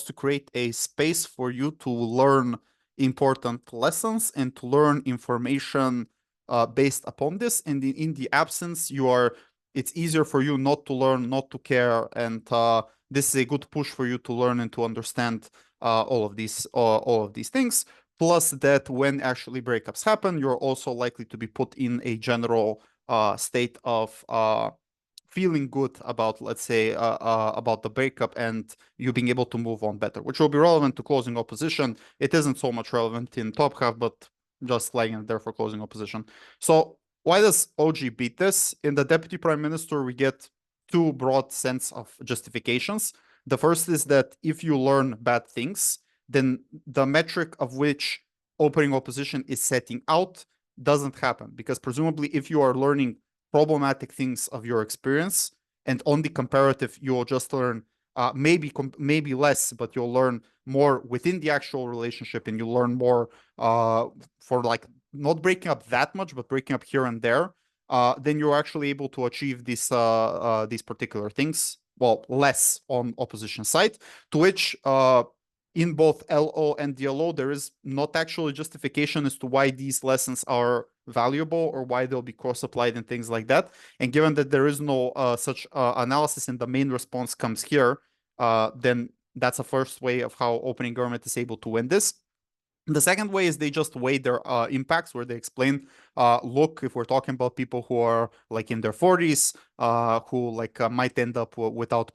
to create a space for you to learn important lessons and to learn information based upon this. And in the absence, it's easier for you not to learn, not to care, and this is a good push for you to learn and to understand all of these things. Plus, that when actually breakups happen, you're also likely to be put in a general state of feeling good about, let's say, about the breakup and you being able to move on better, which will be relevant to closing opposition. It isn't so much relevant in top half, but just flagging it there for closing opposition. So why does OG beat this? In the deputy prime minister, we get two broad sets of justifications. The first is that if you learn bad things, then the metric of which opening opposition is setting out doesn't happen, because presumably if you are learning problematic things of your experience and on the comparative you will just learn maybe less, but you'll learn more within the actual relationship, and you learn more for like not breaking up that much but breaking up here and there, then you're actually able to achieve these particular things, well, less on opposition side, to which in both LO and DLO, there is not actually justification as to why these lessons are valuable or why they'll be cross-applied and things like that. And given that there is no such analysis and the main response comes here, then that's a first way of how opening government is able to win this. The second way is they just weigh their impacts, where they explain look, if we're talking about people who are like in their 40s, who like might end up without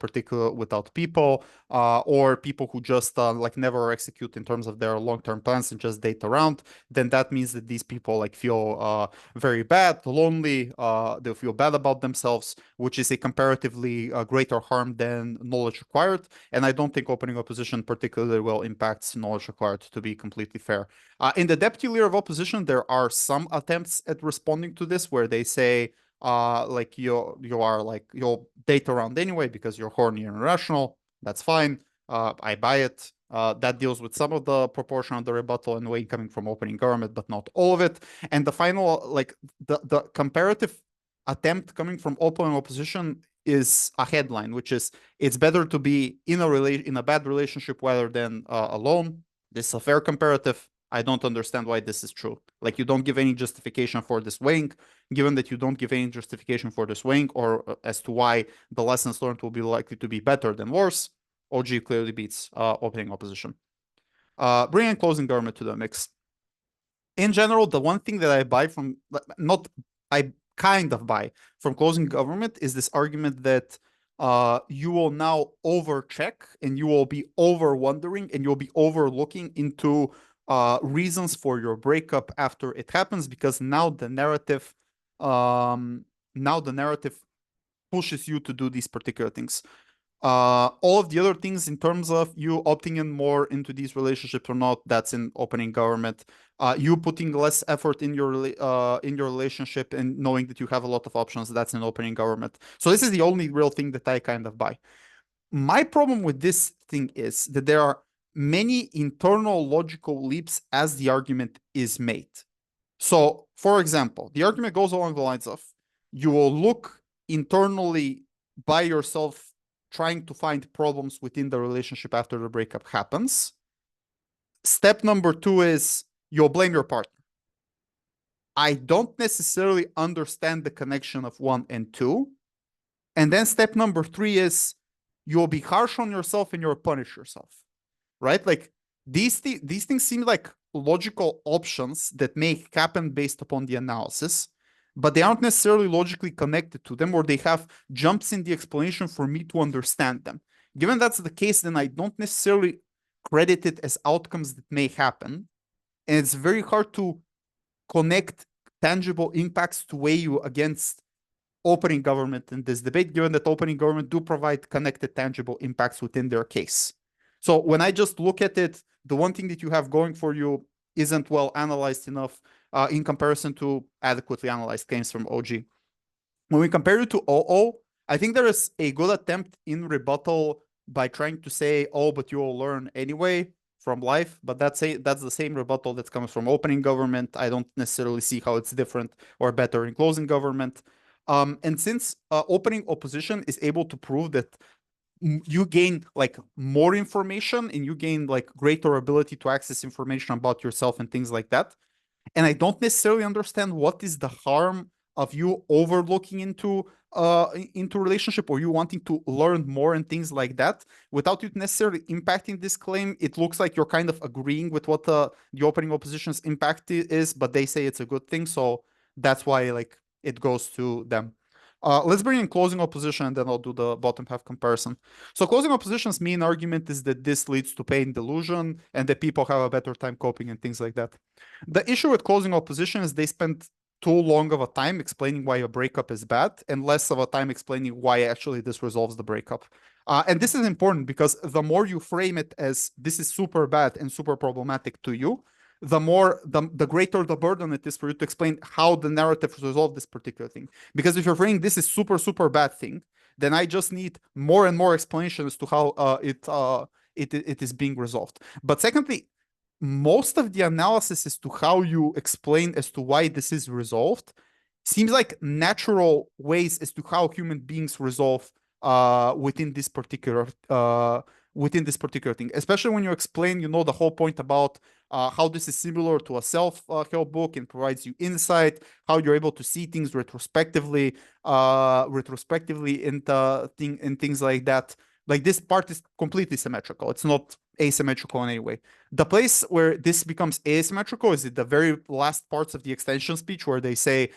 people, or people who just like never execute in terms of their long-term plans and just date around, then that means that these people like feel very bad, lonely, they feel bad about themselves, which is a comparatively greater harm than knowledge acquired. And I don't think opening opposition particularly well impacts knowledge acquired, to be completely fair. In the deputy layer of opposition, there are some attempts at responding to this where they say, like you'll date around anyway because you're horny and irrational. That's fine. I buy it. That deals with some of the proportion of the rebuttal and way coming from opening government, but not all of it. And the final, like the comparative attempt coming from opening opposition is a headline, which is it's better to be in a bad relationship rather than alone. This is a fair comparative. I don't understand why this is true. Like you don't give any justification for this weighing. Given that you don't give any justification for this weighing or as to why the lessons learned will be likely to be better than worse, OG clearly beats opening opposition. Bringing closing government to the mix. In general, the one thing that I buy from, I kind of buy from closing government is this argument that you will now overcheck and you will be over wondering and you'll be overlooking into reasons for your breakup after it happens, because now the narrative pushes you to do these particular things. All of the other things in terms of you opting in more into these relationships or not, that's in opening government. You putting less effort in your relationship and knowing that you have a lot of options, that's in opening government. So this is the only real thing that I kind of buy. My problem with this thing is that there are many internal logical leaps as the argument is made. So, for example, the argument goes along the lines of you will look internally by yourself trying to find problems within the relationship after the breakup happens. Step number 2 is you'll blame your partner. I don't necessarily understand the connection of 1 and 2. And then step number 3 is you'll be harsh on yourself and you'll punish yourself, right? Like these things seem like logical options that may happen based upon the analysis, but they aren't necessarily logically connected to them, or they have jumps in the explanation for me to understand them. Given that's the case, then I don't necessarily credit it as outcomes that may happen. And it's very hard to connect tangible impacts to weigh you against opening government in this debate, given that opening government do provide connected tangible impacts within their case. So when I just look at it, the one thing that you have going for you isn't well analyzed enough in comparison to adequately analyzed claims from OG. When we compare it to OO, I think there is a good attempt in rebuttal by trying to say, oh, but you will learn anyway from life, but that's the same rebuttal that comes from opening government. I don't necessarily see how it's different or better in closing government. And since opening opposition is able to prove that you gain like more information and you gain like greater ability to access information about yourself and things like that, and I don't necessarily understand what is the harm of you overlooking into relationship or you wanting to learn more and things like that without it necessarily impacting this claim. It looks like you're kind of agreeing with what the opening opposition's impact is, but they say it's a good thing, so that's why like it goes to them. Let's bring in closing opposition and then I'll do the bottom half comparison. So closing opposition's main argument is that this leads to pain delusion and that people have a better time coping and things like that. The issue with closing opposition is they spend too long of a time explaining why a breakup is bad and less of a time explaining why actually this resolves the breakup. And this is important because the more you frame it as this is super bad and super problematic to you, the greater the burden it is for you to explain how the narrative resolved this particular thing. Because if you're framing this is super, super bad thing, then I just need more and more explanation as to how it is being resolved. But secondly, most of the analysis as to how you explain as to why this is resolved seems like natural ways as to how human beings resolve within this particular thing, especially when you explain, the whole point about how this is similar to a self-help book and provides you insight, how you're able to see things retrospectively into things like that. Like this part is completely symmetrical. It's not asymmetrical in any way. The place where this becomes asymmetrical is at the very last parts of the extension speech, where they say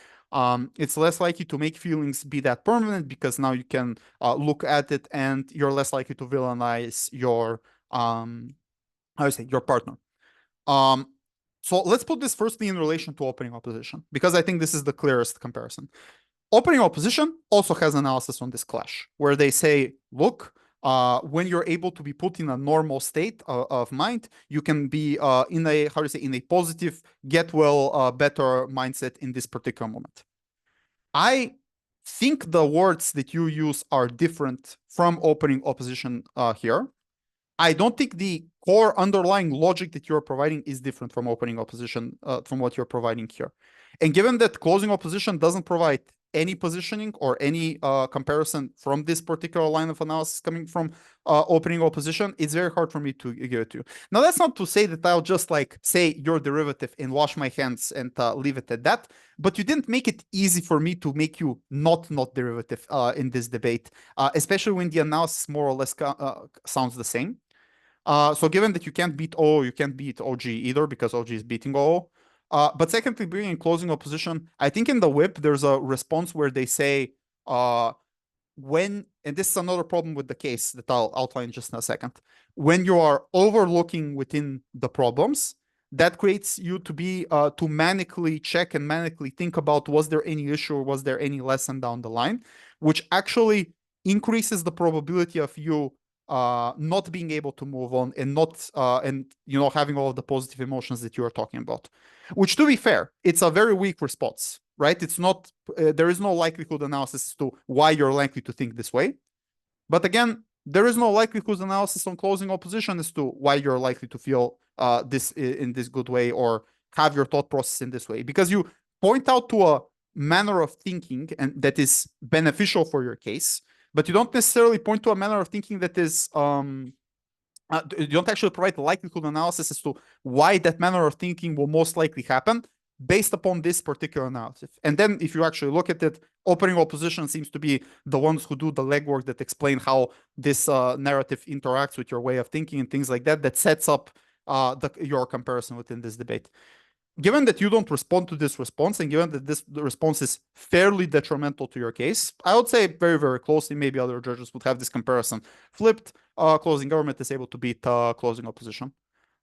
it's less likely to make feelings be that permanent because now you can look at it and you're less likely to villainize your your partner. So let's put this firstly in relation to opening opposition, because I think this is the clearest comparison. Opening opposition also has analysis on this clash, where they say, look, when you're able to be put in a normal state of mind, you can be in a, how do you say, in a positive, get well, better mindset in this particular moment. I think the words that you use are different from opening opposition here. I don't think the core underlying logic that you're providing is different from opening opposition from what you're providing here. And given that closing opposition doesn't provide any positioning or any comparison from this particular line of analysis coming from opening opposition, it's very hard for me to give it to you. Now, that's not to say that I'll just like say your derivative and wash my hands and leave it at that, but you didn't make it easy for me to make you not derivative in this debate, especially when the analysis more or less sounds the same. So given that you can't beat O, you can't beat OG either, because OG is beating O. But secondly, bringing closing opposition, I think in the whip, there's a response where they say, when, and this is another problem with the case that I'll outline just in a second, when you are overlooking within the problems, that creates you to be, to manically check and manically think about, was there any issue or was there any lesson down the line, which actually increases the probability of you not being able to move on and not and having all of the positive emotions that you are talking about, which, to be fair, it's a very weak response, right? It's not there is no likelihood analysis as to why you're likely to think this way, but again, there is no likelihood analysis on closing opposition as to why you're likely to feel this in this good way or have your thought process in this way, because you point out to a manner of thinking and that is beneficial for your case, but you don't necessarily point to a manner of thinking that is, you don't actually provide the likelihood analysis as to why that manner of thinking will most likely happen based upon this particular narrative. And then if you actually look at it, opening opposition seems to be the ones who do the legwork that explain how this narrative interacts with your way of thinking and things like that, that sets up your comparison within this debate. Given that you don't respond to this response, and given that the response is fairly detrimental to your case, I would say very, very closely, maybe other judges would have this comparison flipped. Closing government is able to beat closing opposition.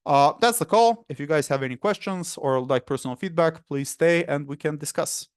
That's the call. If you guys have any questions or like personal feedback, please stay and we can discuss.